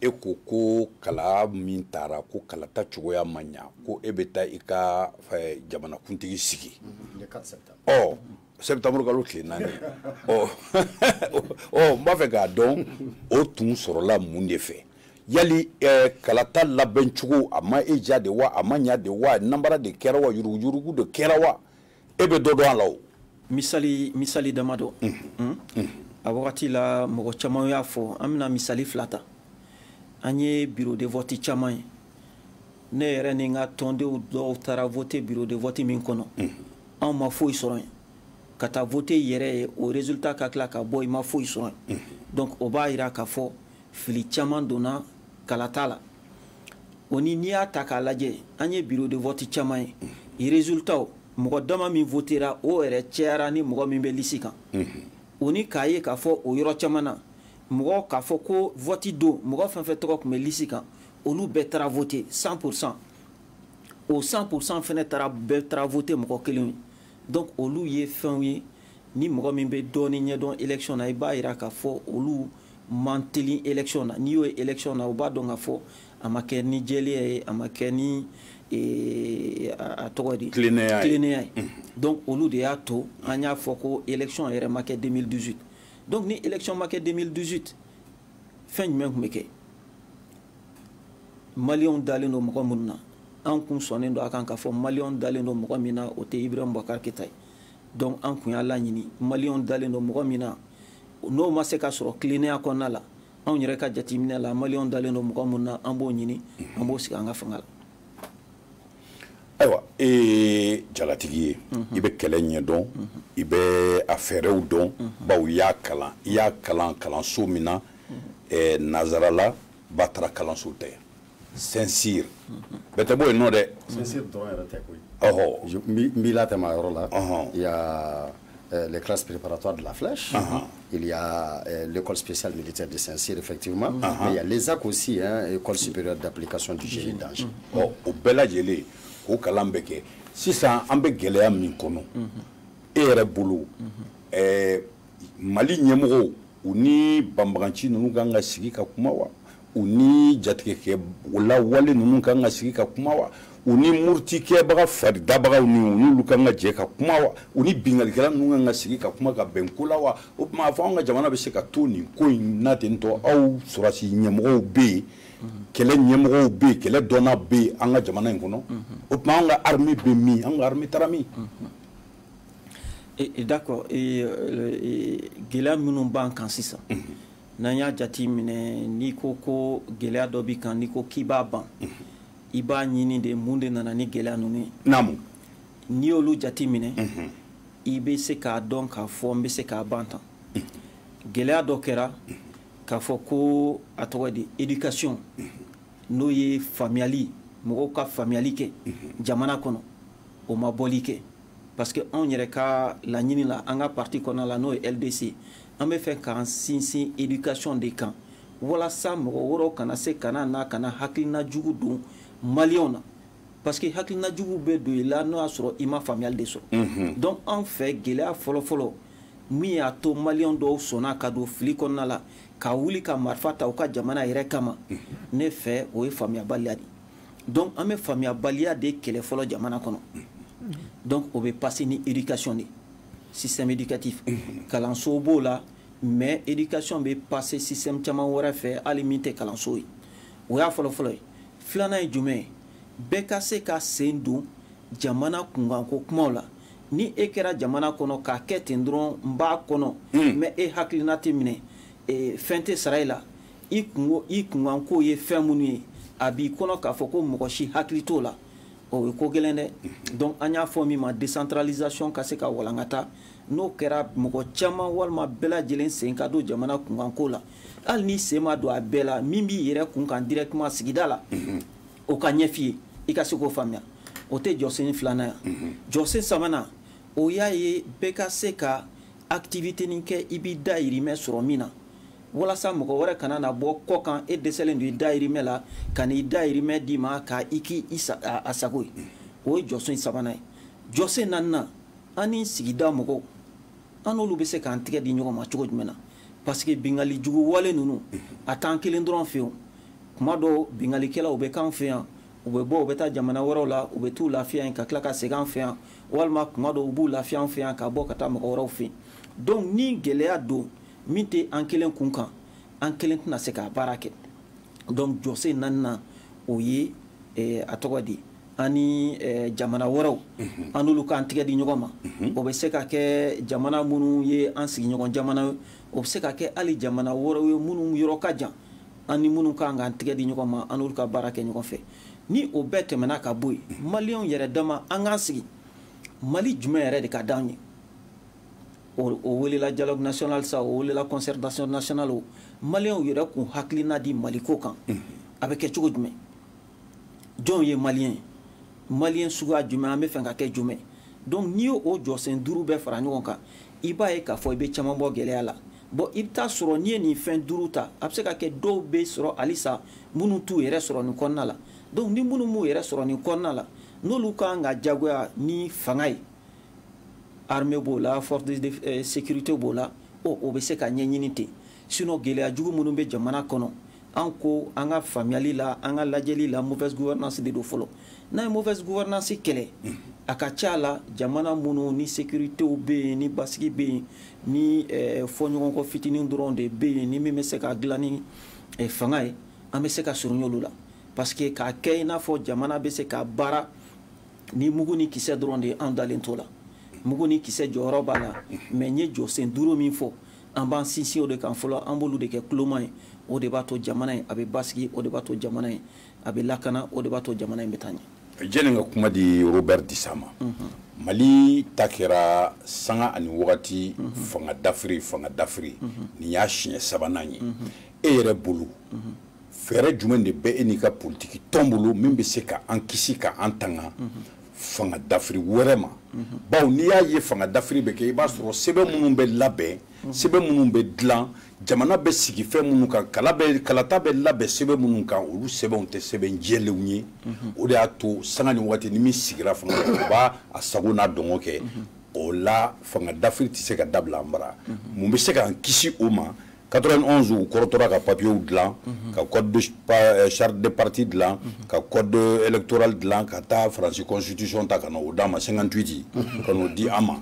e ko kala min taara ko kalata cogoya ma ɲa ko e bɛ taa i ka jamanakuntigi sigi septembre kalo tile 4 n b'a fɛ k'a dɔn o tun sɔrɔla mun de fɛ yali kalata labɛn cogo a ma e diya de wa a ma ɲa de wa nanbara de kɛra wa yurugu de kɛra wa e bɛ dɔ dɔn a la o misali damadɔ a wagati la mɔgɔ caman y'a fɔ an bɛna misali fila ta an ye bureau de vote caman ye ne yɛrɛ ni n ka tɔndenw dɔw taara voter bureau de vote min kɔnɔ anw ma foyi sɔrɔ yen ka taa voter yɛrɛ ye o résultat ka tila ka bɔ i ma foyi sɔrɔ yen donc o b'a jira k'a fɔ fili caman donna kalata la o ni n'i y'a ta k'a lajɛ an ye bureau de vote caman ye résultat mɔgɔ dama min votera o yɛrɛ cɛyara ni mɔgɔ min bɛ lisi kan o ni k'a ye k'a fɔ o yɔrɔ caman na mɔgɔ k'a fɔ ko vote don mɔgɔ fɛn fɛn tɔgɔ tun bɛ lisi kan olu bɛɛ taara voter 100% o 100% fɛnɛ bɛɛ taara voter mɔgɔ kelen ye donc olu ye fɛnw ye ni mɔgɔ min bɛ dɔɔni ɲɛdɔn élection na i b'a jira k'a fɔ olu man teli élection na n'i y'o ye élection na o b'a dɔn k'a fɔ a ma kɛ ni jɛlenya ye a ma kɛ ni a tɔgɔ di tilennenya ye donc olu de y'a to an y'a fɔ ko élection yɛrɛ ma kɛ 2018 donc ni élection ma kɛ 2018 fɛn jumɛn tun bɛ kɛ maliyɛnw dalen don mɔgɔ minnu na an kun sɔnnen don a kan k'a fɔ maliyɛnw dalen don mɔgɔ min na o tɛ Ibrahim Boubacar Keita ye donc an kun y'a laɲini maliyɛnw dalen don mɔgɔ min na n'o ma se ka sɔrɔ tilennenya kɔnɔna la anw yɛrɛ ka jateminɛ la maliyɛnw dalen don mɔgɔ mun na an b'o ɲini an b'o sigi an ka fanga la. ayiwa jalatigi ye i bɛ kɛlɛ ɲɛdɔn i bɛ a fɛɛrɛw dɔn bawo i y'a kalan kalanso min na nazarala batara kalanso tɛ Saint-Cyr bɛɛ tɛ bɔ yen nɔ dɛ. Saint-Cyr dɔrɔn yɛrɛ tɛ koyi. n b'i latɛmɛ a yɔrɔ la. Il y a les classes préparatoires de la Flèche, il y a l'école spéciale militaire de Saint-Cyr, effectivement, mais il y a l'ESAC aussi, école supérieure d'application du génie d'Angers. Au bɛɛ lajɛlen o kalan bɛ kɛ sisan an bɛ gɛlɛya min kɔnɔ e yɛrɛ bolo Mali ɲɛmɔgɔw u ni banbaganci ninnu kan ka sigi ka kuma wa u ni jatigɛkɛ lawale ninnu kan ka sigi ka kuma wa u ni muritikɛbaga faridabagaw ni u n'olu kan ka jɛ ka kuma wa u ni bingalikɛla ninnu kan ka sigi ka kuma ka bɛn ko la wa o tuma a fɔ anw ka jamana bɛ se ka to nin ko in na ten tɔ aw sɔrɔsi ɲɛmɔgɔw bɛ yen kɛlɛ ɲɛmɔgɔw bɛ yen kɛlɛ dɔnna bɛ yen an ka jamana in kɔnɔ o tuma an ka armée bɛ min an ka armée taara min. D'accord, gɛlɛya minnu b'an kan sisan n'an y'a jateminɛ n'i ko ko gɛlɛya dɔ b'i kan n'i ko k'i b'a ban i b'a ɲini de mun de nana ni gɛlɛya ninnu ye. Naamu. N'i y'olu jateminɛ i bɛ se k'a dɔn k'a fɔ n bɛ se k'a ban tan gɛlɛya dɔ kɛra k'a fɔ ko a tɔgɔ di éducation n'o ye faamuyali mɔgɔw ka faamuyali kɛ jamana kɔnɔ o ma bɔli kɛ parce que anw yɛrɛ ka laɲini la an ka parti kɔnɔna la n'o ye LDC an bɛ fɛ k'an sinsin éducation de kan walasa mɔgɔ wɛrɛw kana se kana n'a kana hakilina jugu don maliyɛnw na parce que hakilina jugu bɛ don i la n'o y'a sɔrɔ i ma faamuyali de sɔrɔ donc an fɛ gɛlɛya fɔlɔfɔlɔ min y'a to maliyɛn dɔw sɔnna ka don fili kɔnɔna la ka wuli ka marifa ta u ka jamana yɛrɛ kama ne fɛ o ye faamuyabaliya de donc an bɛ faamuyabaliya de kɛlɛ fɔlɔ jamana kɔnɔ donc o bɛ passer ni éducation de système éducatif kalanso b'o la mais éducation bɛ passer système caman wɛrɛ fɛ hali min tɛ kalanso ye o y'a fɔlɔfɔlɔ ye filanan ye jumɛn ye bɛɛ ka se ka sen don jamana kunkanko kumaw la ni e kɛra jamana kɔnɔ k'a kɛ ten dɔrɔn n b'a kɔnɔ mais e hakilina tɛ minɛ fɛn tɛ sara i la i kunkanko ye fɛn minnu ye a b'i kɔnɔ k'a fɔ ko mɔgɔ si hakili t'o la o ye ko gɛlɛn dɛ donc an y'a fɔ min ma décentralisation ka se ka walankata n'o kɛra mɔgɔ caman walima bɛɛ lajɛlen sen ka don jamana kunkanko la hali ni sen ma don a bɛɛ la min b'i yɛrɛ kunkan directement sigida la o ka ɲɛ f'i ye i ka se k'o faamuya o tɛ jɔsen filanan yan jɔsen sabanan o y'a ye bɛɛ ka se ka activité nin kɛ i b'i dahirimɛ sɔrɔ min na walasa mɔgɔ wɛrɛ kana na bɔ kɔ kan e dɛsɛlen don i dahirimɛ la ka n'i dahirimɛ d'i ma ka i k'i a sago ye o ye jɔsen sabanan ye jɔsen naaninan an ni sigida mɔgɔw an n'olu bɛ se k'an tigɛ di ɲɔgɔn ma cogo jumɛn na parce que bingali jugu wale ninnu a t'an kelen dɔrɔn fɛ yen kuma dɔw bingalikɛlaw u bɛ k'an fɛ yan u bɛ bɔ u bɛ taa jamana wɛrɛw la u bɛ t'u lafiya yen ka tila ka segin an fɛ yan walima kuma dɔw u b'u lafiya an fɛ yan ka bɔ ka taa mɔgɔ wɛrɛw fɛ yen donc ni gɛlɛya don min tɛ an kelen kun kan an kelen tɛna se k'a baara kɛ donc jɔsen naaninan o ye a tɔgɔ di an ni jamana wɛrɛw an n'olu k'an tigɛ di ɲɔgɔn ma o bɛ se ka kɛ jamana minnu ye an sigiɲɔgɔn jamana ye o bɛ se ka kɛ hali jamana wɛrɛw ye minnu yɔrɔ ka jan an ni minnu kan k'an tigɛ di ɲɔgɔn ma an n'olu ka baara kɛ ɲɔgɔn fɛ ni o bɛɛ tɛmɛna ka bɔ yen maliyɛnw yɛrɛ dama an k'an sigi mali jumɛn yɛrɛ de ka d'anw ye o welela dialogue national sa o welela concertation nationale o maliyɛnw yɛrɛ kun hakilina di maliko kan a bɛ kɛ cogo jumɛn jɔnw ye maliyɛn ye maliyɛn suguya jumɛn an bɛ fɛ ka kɛ jumɛn donc n'i y'o jɔsen duuru bɛɛ fara ɲɔgɔn kan i b'a ye k'a fɔ i bɛ caman bɔ gɛlɛya la bon i bɛ taa sɔrɔ n'i ye nin fɛn duuru ta a bɛ se ka kɛ dɔw bɛ sɔrɔ halisa minnu t'u yɛrɛ sɔrɔ nin kɔnɔna la donc ni minnu m'u yɛrɛ sɔrɔ nin kɔnɔna la n'olu kan ka jagoya ni fanga ye armée b'o la force de sécurité b'o la o bɛ se ka ɲɛɲini ten sinon gɛlɛya jugu minnu bɛ jamana kɔnɔ an ko an ka faamuyali la an ka lajɛli la mauvaise gouvernance de don fɔlɔ n'a ye mauvaise gouvernance kɛlɛ a ka ca la jamana minnu ni sécuritéw bɛ yen ni basigi bɛ yen ni fɔɲɔgɔnkɔ fitinin dɔrɔn de bɛ yen ni min bɛ se ka dilan ni fanga ye an bɛ se ka surunya olu la parce que k'a kɛ i n'a fɔ jamana bɛ se ka baara ni mugu ni kisɛ dɔrɔn de ye an dalen t'o la mugu ni kisɛ jɔyɔrɔ b'a la mais n ye jɔsen duuru min fɔ an b'an sinsin o de kan fɔlɔ an b'olu de kɛ tuloma ye o de b'a to jamana in a bɛ basigi o de b'a to jamana in a bɛ lakana o de b'a to jamana in bɛ taa ɲɛ. jɛni ka kuma di Robert Dissama Mali ta kɛra sanga ani wagati fanga dafiri nin y'a siɲɛ sabanan ye e yɛrɛ bolo fɛɛrɛ jumɛn de bɛ e n'i ka politiki tɔn bolo min bɛ se ka an kisi ka an tanga fanga dafiri wɛrɛ ma bawo n'i y'a ye fanga dafiri bɛ kɛ i b'a sɔrɔ sɛbɛn minnu bɛ labɛn sɛbɛn minnu bɛ dilan jamana bɛ sigi fɛn minnu kan kalata bɛ labɛn sɛbɛn minnu kan olu sɛbɛnw tɛ sɛbɛn jɛlenw ye o de y'a to sanga ni waati ni min sigira fanga o b'a a sago n'a dɔngɔ kɛ o la fanga dafiri tɛ se ka dabila an bara mun bɛ se k'an kisi o ma 91 u kɔrɔtɔra ka papiyew dilan ka code de charte de parti dilan ka code électoral dilan ka taa Faransi constitution ta ka na o d'a ma 58 ka n'o di an ma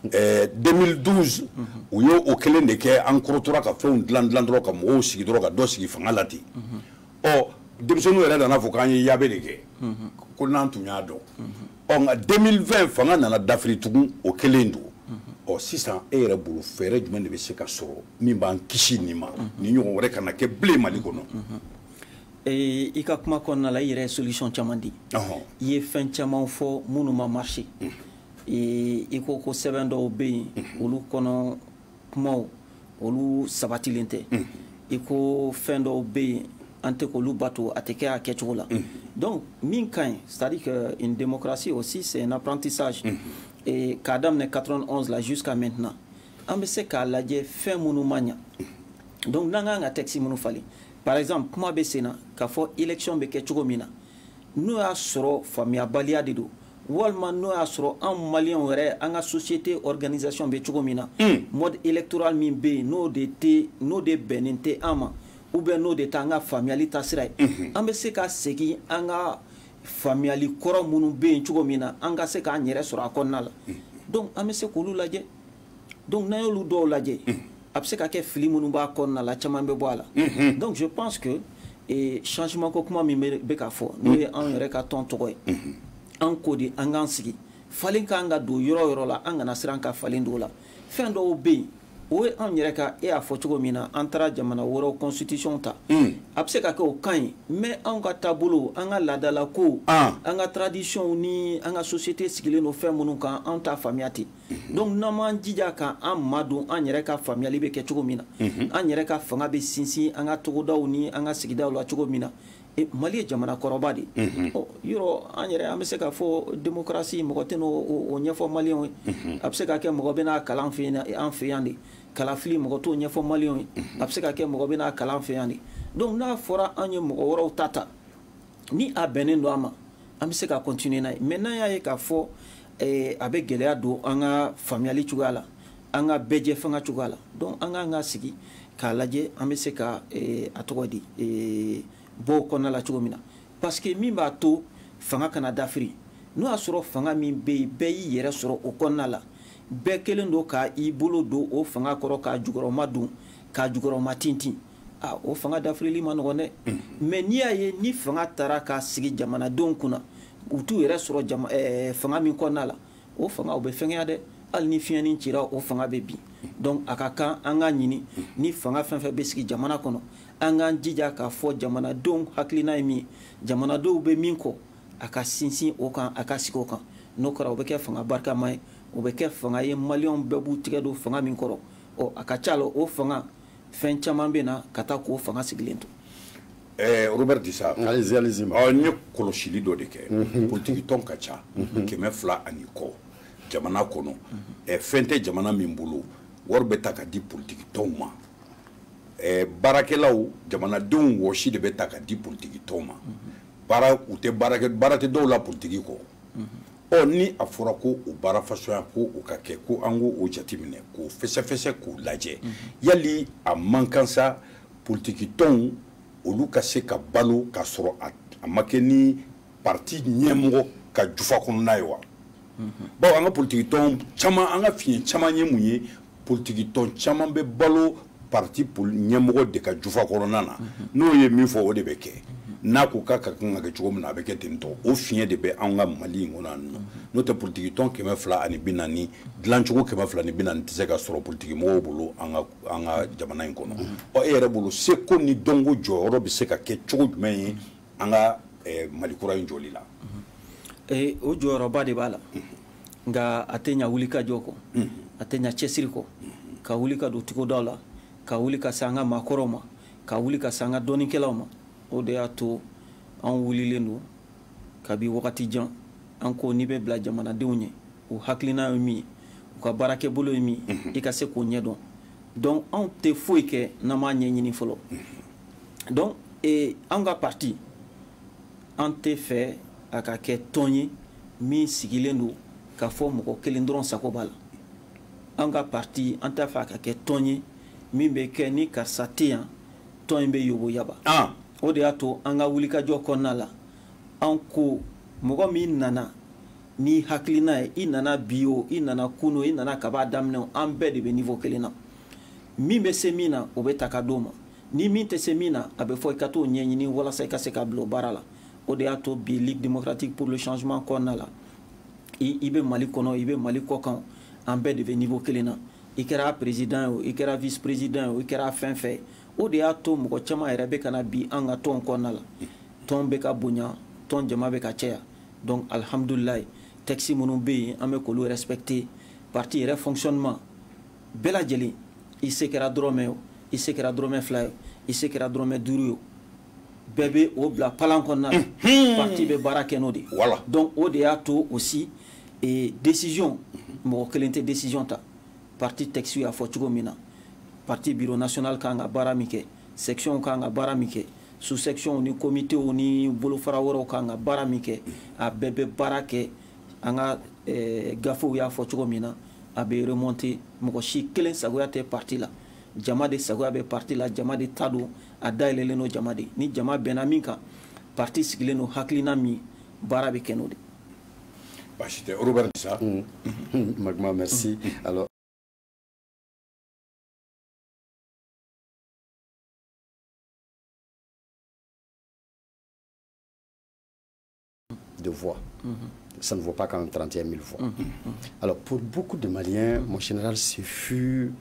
2012 u ye o kelen de kɛ an kɔrɔtɔra ka fɛnw dilan dɔrɔn ka mɔgɔw sigi dɔrɔn ka dɔ sigi fanga la ten denmisɛnninw yɛrɛ nana fɔ k'an ye yaabe de kɛ ko n'an tun y'a dɔn nka 2020 fanga nana dafiri tugun o kelen don sisan e yɛrɛ bolo fɛɛrɛ jumɛn de bɛ se ka sɔrɔ min b'an kisi nin ma ni ɲɔgɔn wɛrɛ kana kɛ bilen Mali kɔnɔ. I ka kuma kɔnɔna la i yɛrɛ ye solution caman di i ye fɛn caman fɔ minnu ma marché i ko ko sɛbɛn dɔw bɛ yen olu kɔnɔ kumaw olu sabatilen tɛ i ko fɛn dɔw bɛ yen an tɛ k'olu bato a tɛ kɛ a kɛcogo la donc min ka ɲi c'est-à-dire que une démocratie aussi c'est un apprentissage et k'a daminɛ 91 la jusqu'à maintenant an bɛ se k'a lajɛ fɛn minnu ma ɲa donc n'an kan ka texte minnu falen par exemple kuma bɛ sen na k'a fɔ élection bɛ kɛ cogo min na n'o y'a sɔrɔ faamuyabaliya de don walima n'o y'a sɔrɔ an maliyɛnw yɛrɛ an ka société organisation bɛ cogo min na mode électoral min bɛ yen n'o de bɛnnen tɛ an ma ou bien n'o de tɛ an ka faamuyali taasira ye an bɛ se ka segin an ka faamuyali kɔrɔ minnu bɛ yen cogo min na an ka se k'an yɛrɛ sɔrɔ a kɔnɔna la donc an bɛ se k'olu lajɛ donc n'an y'olu dɔw lajɛ a bɛ se ka kɛ fili minnu b'a kɔnɔna la caman bɛ bɔ a la donc je pense que changement ko kuma min bɛ ka fɔ n'o ye an yɛrɛ ka tɔn tɔgɔ ye an k'o de an k'an sigi falen k'an ka don yɔrɔ o yɔrɔ la an kana siran ka falen don o la fɛn dɔw bɛ yen o ye an yɛrɛ ka e y'a fɔ cogo min na an taara jamana wɛrɛw constitution ta a bɛ se ka kɛ o ka ɲi mais anw ka taabolo an ka laadala ko an ka tradition ni an ka société sigilen don fɛn minnu kan an t'a faamuya ten donc n'an m'an jija ka an madon an yɛrɛ ka faamuyali bɛ kɛ cogo min na an yɛrɛ ka fanga bɛ sinsin an ka togodaw ni an ka sigidaw la cogo min na Mali ye jamana kɔrɔba de yɔrɔ an yɛrɛ an bɛ se ka fɔ démocratie mɔgɔ tɛ n'o ɲɛfɔ maliyɛnw ye a bɛ se ka kɛ mɔgɔ bɛna kalan an fɛ yan de kalafili mɔgɔ t'o ɲɛfɔ maliyɛnw ye a bɛ se ka kɛ mɔgɔ bɛna kalan an fɛ yan de donc n'a fɔra an ye mɔgɔ wɛrɛw ta ni a bɛnnen don an ma an bɛ se ka continuer n'a ye mais n'an y'a ye k'a fɔ a bɛ gɛlɛya don an ka faamuyali cogoya la an ka bɛɛ jɛ fanga cogoya la donc an k'an ka sigi k'a lajɛ an bɛ se ka a tɔgɔ di bɔ kɔnɔna la cogo min na parce que min b'a to fanga kana dafiri n'o y'a sɔrɔ fanga min bɛ yen bɛɛ y'i yɛrɛ sɔrɔ o kɔnɔna la bɛɛ kelen don ka i bolo don o fanga kɔrɔ k'a jukɔrɔma don k'a jukɔrɔma tintin o fanga dafirili ma nɔgɔn dɛ mais n'i y'a ye ni fanga taara k'a sigi jamanadenw kunna u t'u yɛrɛ sɔrɔ fanga min kɔnɔna la o fanga o bɛ fɛngɛya dɛ hali ni fiɲɛni cira o fanga bɛ bin donc a ka kan an ka ɲini ni fanga fɛn fɛn bɛ sigi jamana kɔnɔ an k'an jija k'a fɔ jamanadenw hakilina ye min ye jamanadenw bɛ min kɔ a ka sinsin o kan a ka sigi o kan n'o kɛra o bɛ kɛ fanga barikama ye o bɛ kɛ fanga ye maliyɛnw bɛɛ b'u tigɛ don fanga min kɔrɔ a ka ca la o fanga fɛn caman bɛ na ka taa k'o fanga sigilen to. Robert Dissa n ye kɔlɔsili dɔ de kɛ politiki tɔn ka ca 200 ani kɔ jamana kɔnɔ fɛn tɛ jamana min bolo wari bɛ ta ka di politiki tɔnw ma baarakɛlaw jamanadenw wɔsi de bɛ ta ka di politiki tɔnw ma u tɛ baara tɛ dɔw la politiki kɔ ni a fɔra ko o baara fasoya ko o ka kɛ ko an k'o jateminɛ k'o fɛsɛfɛsɛ k'o lajɛ yali a man kan sa politiki tɔnw olu ka se ka balo k'a sɔrɔ a ma kɛ ni parti ɲɛmɔgɔ ka jufa kɔnɔna ye wa bawo an ka politiki tɔn caman an ka fiɲɛ caman ye mun ye politiki tɔn caman bɛ balo parti ɲɛmɔgɔ de ka jufa kɔnɔna na n'o ye min fɔ o de bɛ kɛ n'a ko k'a ka kan ka kɛ cogo min na a bɛ kɛ ten tɔ o fiɲɛ de bɛ an ka Mali in kɔnɔ yan nɔ n'o tɛ politiki tɔn 240 dilancogo 240 tɛ se ka sɔrɔ politiki mɔgɔw bolo an ka jamana in kɔnɔ ɔ e yɛrɛ bolo seko ni dɔnko jɔyɔrɔ bɛ se ka kɛ cogo jumɛn ye an ka Mali kura in jɔli la o jɔyɔrɔba de b'a la nka a tɛ ɲɛ wuli ka jɔ kɔ a tɛ ɲɛ cɛsiri kɔ ka wuli ka don cogodaw la ka wuli ka se an ka maakɔrɔw ma ka wuli ka se an ka dɔnnikɛlaw ma o de y'a to an wulilen don kabi wagati jan an ko n'i bɛ bila jamanadenw ɲɛ u hakilina ye min ye u ka baarakɛbolo ye min i ka se k'o ɲɛdɔn donc anw tɛ foyi kɛ n'an m'a ɲɛɲini fɔlɔ donc an ka parti an tɛ fɛ a ka kɛ tɔn ye min sigilen don k'a fɔ mɔgɔ kelen dɔrɔn sago b'a la an ka parti an t'a fɛ a ka kɛ tɔn ye min bɛ kɛ ni karisa tɛ yan tɔn in bɛ yobo yaba o de y'a to an ka wulikajɔ kɔnɔna la an ko mɔgɔ min nana ni hakilina ye i nana bi o i nana kunu i nana kaba daminɛ an bɛɛ de bɛ niveau kelen na min bɛ se min na o bɛ ta ka d'o ma ni min tɛ se min na a bɛ fɔ i ka t'o ɲɛɲini walasa i ka se ka bila o baara la o de y'a to bi Ligue démocratique pour le changement kɔnɔna la i bɛ Mali kɔnɔ i bɛ Mali kɔkan an bɛɛ de bɛ niveau kelen na i kɛra président ye o i kɛra vice président ye o i kɛra fɛn fɛn ye o de y'a to mɔgɔ caman yɛrɛ bɛ ka na bi an ka tɔn kɔnɔna la tɔn bɛ ka bonya tɔn jama bɛ ka caya donc alhamdulilayi texte minnu bɛ yen an bɛ k'olu respecter parti yɛrɛ fonctionnement bɛɛ lajɛlen i se kɛra dɔrɔmɛ o i se kɛra dɔrɔmɛ 2 ye i se kɛra dɔrɔmɛ 5 ye bɛɛ bɛ o bila palan kɔnɔna la parti bɛ baara kɛ n'o de donc o de y'a to aussi décision mɔgɔ kelen tɛ décision ta parti texte y'a fɔ cogo min na parti bureau national kan ka baara min kɛ section kan ka baara min kɛ sous section ni comité ni bolofara wɛrɛw kan ka baara min kɛ a bɛɛ bɛ baara kɛ an ka gafew y'a fɔ cogo min na a bɛ remonter mɔgɔ si kelen sagoya tɛ parti la jama de sagoya bɛ parti la jama de ta don a dayɛlɛlen don jama de ni jama bɛnna min kan parti sigilen don hakilina min baara bɛ kɛ n'o de basi tɛ Robert Dissa Magma merci alors de voix. Ça ne vaut pas quand même 31 000 voix. Alors, pour beaucoup de Maliens, mon général, ce fut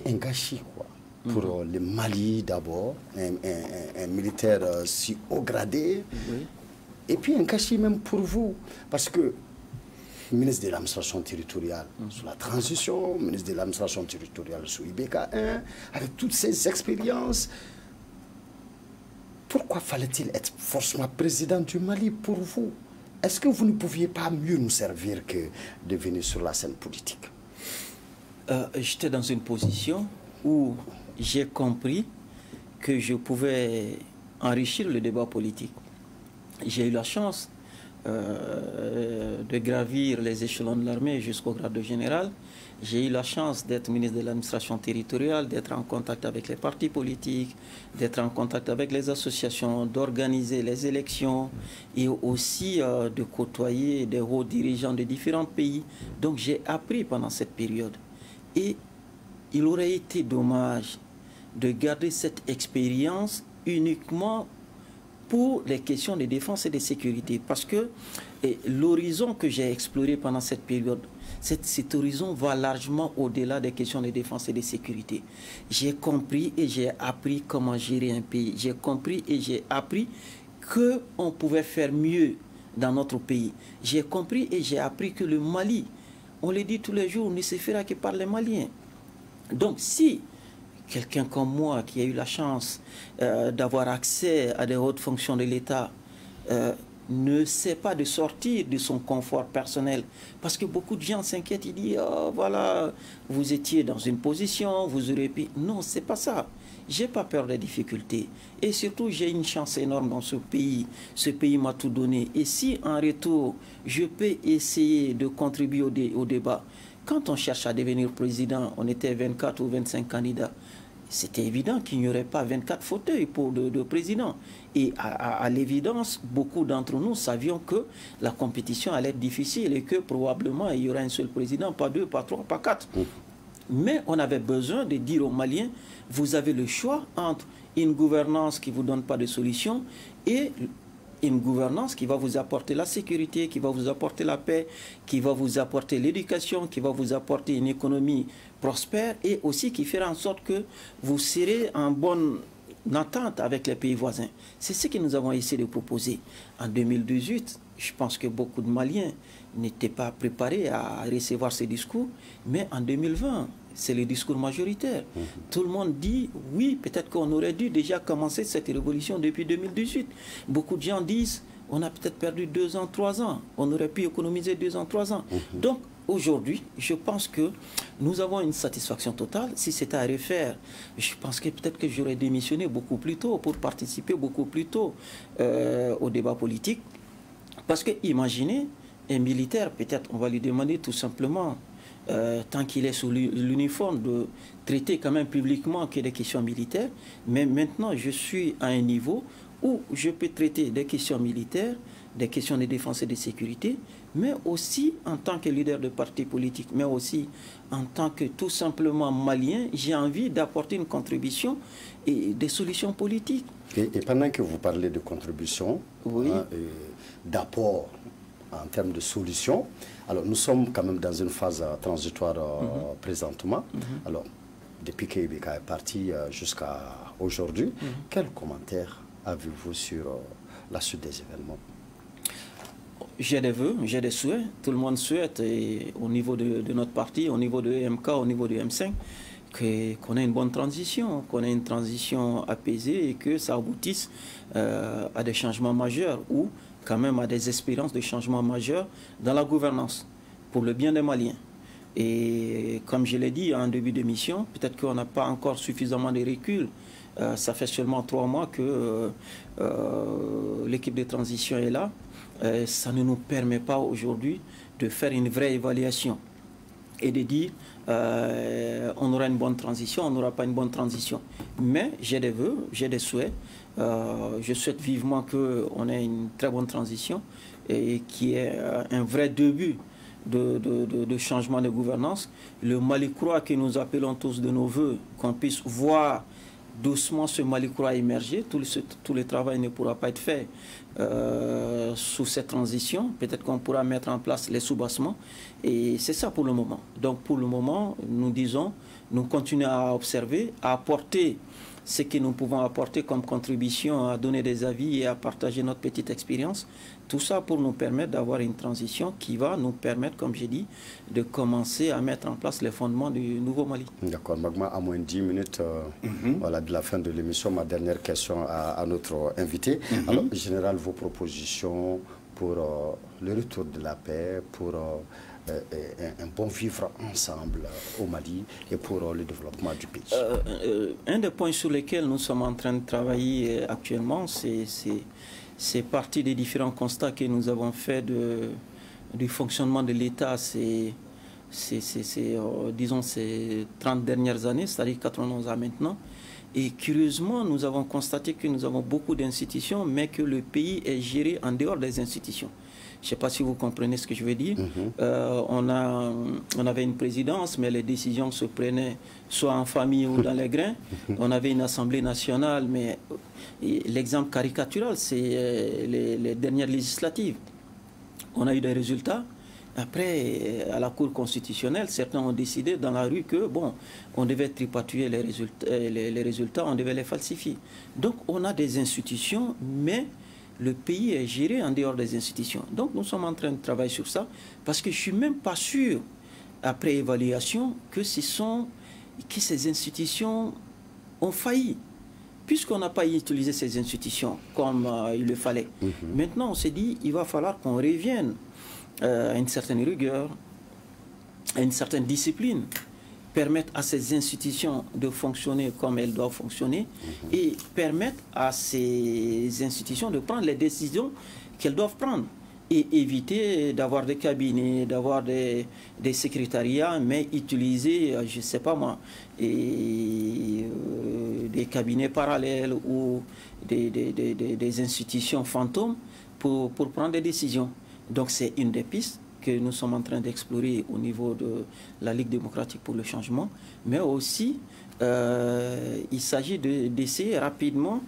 un gâchis, quoi. Pour le Mali, d'abord, un militaire si haut gradé, et puis un gâchis même pour vous, parce que ministre de l'administration territoriale sous la transition, ministre de l'administration territoriale sous IBK1, avec toutes ces expériences, pourquoi fallait-il être forcément président du Mali pour vous? Est-ce que vous ne pouviez pas mieux nous servir que de venir sur la scène politique? J'étais dans une position où j'ai compris que je pouvais enrichir le débat politique. J'ai eu la chance de gravir les échelons de l'armée jusqu'au grade de général. J'ai eu la chance d'être ministre de l'administration territoriale, d'être en contact avec les partis politiques, d'être en contact avec les associations, d'organiser les élections et aussi de côtoyer des hauts dirigeants de différents pays. Donc j'ai appris pendant cette période. Et il aurait été dommage de garder cette expérience uniquement pour les questions de défense et de sécurité. Parce que l'horizon que j'ai exploré pendant cette période, cet horizon va largement au-delà des questions de défense et de sécurité. J'ai compris et j'ai appris comment gérer un pays. J'ai compris et j'ai appris qu'on pouvait faire mieux dans notre pays. J'ai compris et j'ai appris que le Mali, on le dit tous les jours, ne se fera que par les Maliens. Donc si quelqu'un comme moi qui a eu la chance d'avoir accès à des hautes fonctions de l'État ne sait pas de sortir de son confort personnel. Parce que beaucoup de gens s'inquiètent, ils disent oh, voilà, vous étiez dans une position, vous aurez pu... Non, c'est pas ça. J'ai pas peur des difficultés. Et surtout, j'ai une chance énorme dans ce pays. Ce pays m'a tout donné. Et si en retour, je peux essayer de contribuer au débat. Quand on cherche à devenir président, on était 24 ou 25 candidats. C'était évident qu'il n'y aurait pas 24 fauteuils pour de président. Et à l'évidence, beaucoup d'entre nous savions que la compétition allait être difficile et que probablement il y aurait un seul président, pas deux, pas trois, pas quatre. Mais on avait besoin de dire aux Maliens, vous avez le choix entre une gouvernance qui ne vous donne pas de solution et une gouvernance qui va vous apporter la sécurité, qui va vous apporter la paix, qui va vous apporter l'éducation, qui va vous apporter une économie prospère et aussi qui fera en sorte que vous serez en bonne entente avec les pays voisins. C'est ce que nous avons essayé de proposer. En 2018, je pense que beaucoup de Maliens n'étaient pas préparés à recevoir ces discours, mais en 2020, c'est le discours majoritaire. Tout le monde dit, oui, peut-être qu'on aurait dû déjà commencer cette révolution depuis 2018. Beaucoup de gens disent, on a peut-être perdu 2 ans, 3 ans. On aurait pu économiser 2 ans, 3 ans. Donc, aujourd'hui, je pense que nous avons une satisfaction totale. Si c'était à refaire, je pense que peut-être que j'aurais démissionné beaucoup plus tôt pour participer beaucoup plus tôt au débat politique. Parce que, imaginez, un militaire, peut-être on va lui demander tout simplement, tant qu'il est sous l'uniforme, de traiter quand même publiquement que des questions militaires. Mais maintenant, je suis à un niveau où je peux traiter des questions militaires, des questions de défense et de sécurité, mais aussi en tant que leader de parti politique, mais aussi en tant que tout simplement Malien, j'ai envie d'apporter une contribution et des solutions politiques. Et pendant que vous parlez de contribution, oui. D'apport en termes de solutions, alors nous sommes quand même dans une phase transitoire présentement. Alors, depuis que Ibeka est parti jusqu'à aujourd'hui, quel commentaire avez-vous sur la suite des événements? J'ai des vœux, j'ai des souhaits. Tout le monde souhaite, et au niveau de notre parti, au niveau de MK, au niveau de M5, qu'on ait une bonne transition, qu'on ait une transition apaisée et que ça aboutisse à des changements majeurs ou quand même à des espérances de changements majeurs dans la gouvernance pour le bien des Maliens. Et comme je l'ai dit en début d'émission, peut-être qu'on n'a pas encore suffisamment de recul. Ça fait seulement 3 mois que l'équipe de transition est là. Ça ne nous permet pas aujourd'hui de faire une vraie évaluation et de dire on aura une bonne transition, on n'aura pas une bonne transition. Mais j'ai des vœux, j'ai des souhaits. Je souhaite vivement qu'on ait une très bonne transition et qu'il y ait un vrai début de changement de gouvernance. Le Mali croix que nous appelons tous de nos voeux, qu'on puisse voir doucement ce Mali croix émerger. Tout le travail ne pourra pas être fait sous cette transition. Peut-être qu'on pourra mettre en place les soubassements. Et c'est ça pour le moment. Donc pour le moment, nous disons, nous continuons à observer, à apporter ce que nous pouvons apporter comme contribution, à donner des avis et à partager notre petite expérience. Tout ça pour nous permettre d'avoir une transition qui va nous permettre, comme j'ai dit, de commencer à mettre en place les fondements du nouveau Mali. D'accord. Magma, à moins de 10 minutes voilà, de la fin de l'émission, ma dernière question à notre invité. Alors, général, vos propositions pour le retour de la paix, pour un bon vivre ensemble au Mali et pour le développement du pays. Un des points sur lesquels nous sommes en train de travailler actuellement, c'est partie des différents constats que nous avons faits du fonctionnement de l'État disons, ces 30 dernières années, c'est-à-dire 91 ans maintenant. Et curieusement, nous avons constaté que nous avons beaucoup d'institutions, mais que le pays est géré en dehors des institutions. Je ne sais pas si vous comprenez ce que je veux dire. On avait une présidence, mais les décisions se prenaient soit en famille ou dans les grains. On avait une Assemblée nationale, mais l'exemple caricatural, c'est les dernières législatives. On a eu des résultats. Après, à la Cour constitutionnelle, certains ont décidé dans la rue que, bon, on devait tripatouiller les résultats, on devait les falsifier. Donc, on a des institutions, mais le pays est géré en dehors des institutions. Donc, nous sommes en train de travailler sur ça, parce que je ne suis même pas sûr, après évaluation, que ces institutions ont failli, puisqu'on n'a pas utilisé ces institutions comme il le fallait. Maintenant, on s'est dit, il va falloir qu'on revienne à une certaine rigueur, à une certaine discipline, permettre à ces institutions de fonctionner comme elles doivent fonctionner et permettre à ces institutions de prendre les décisions qu'elles doivent prendre et éviter d'avoir des cabinets, d'avoir des secrétariats, mais utiliser, je ne sais pas moi, des cabinets parallèles ou des institutions fantômes pour prendre des décisions. Donc c'est une des pistes. que nous sommes en train d'explorer au niveau de la Ligue démocratique pour le changement, mais aussi il s'agit d'essayer rapidement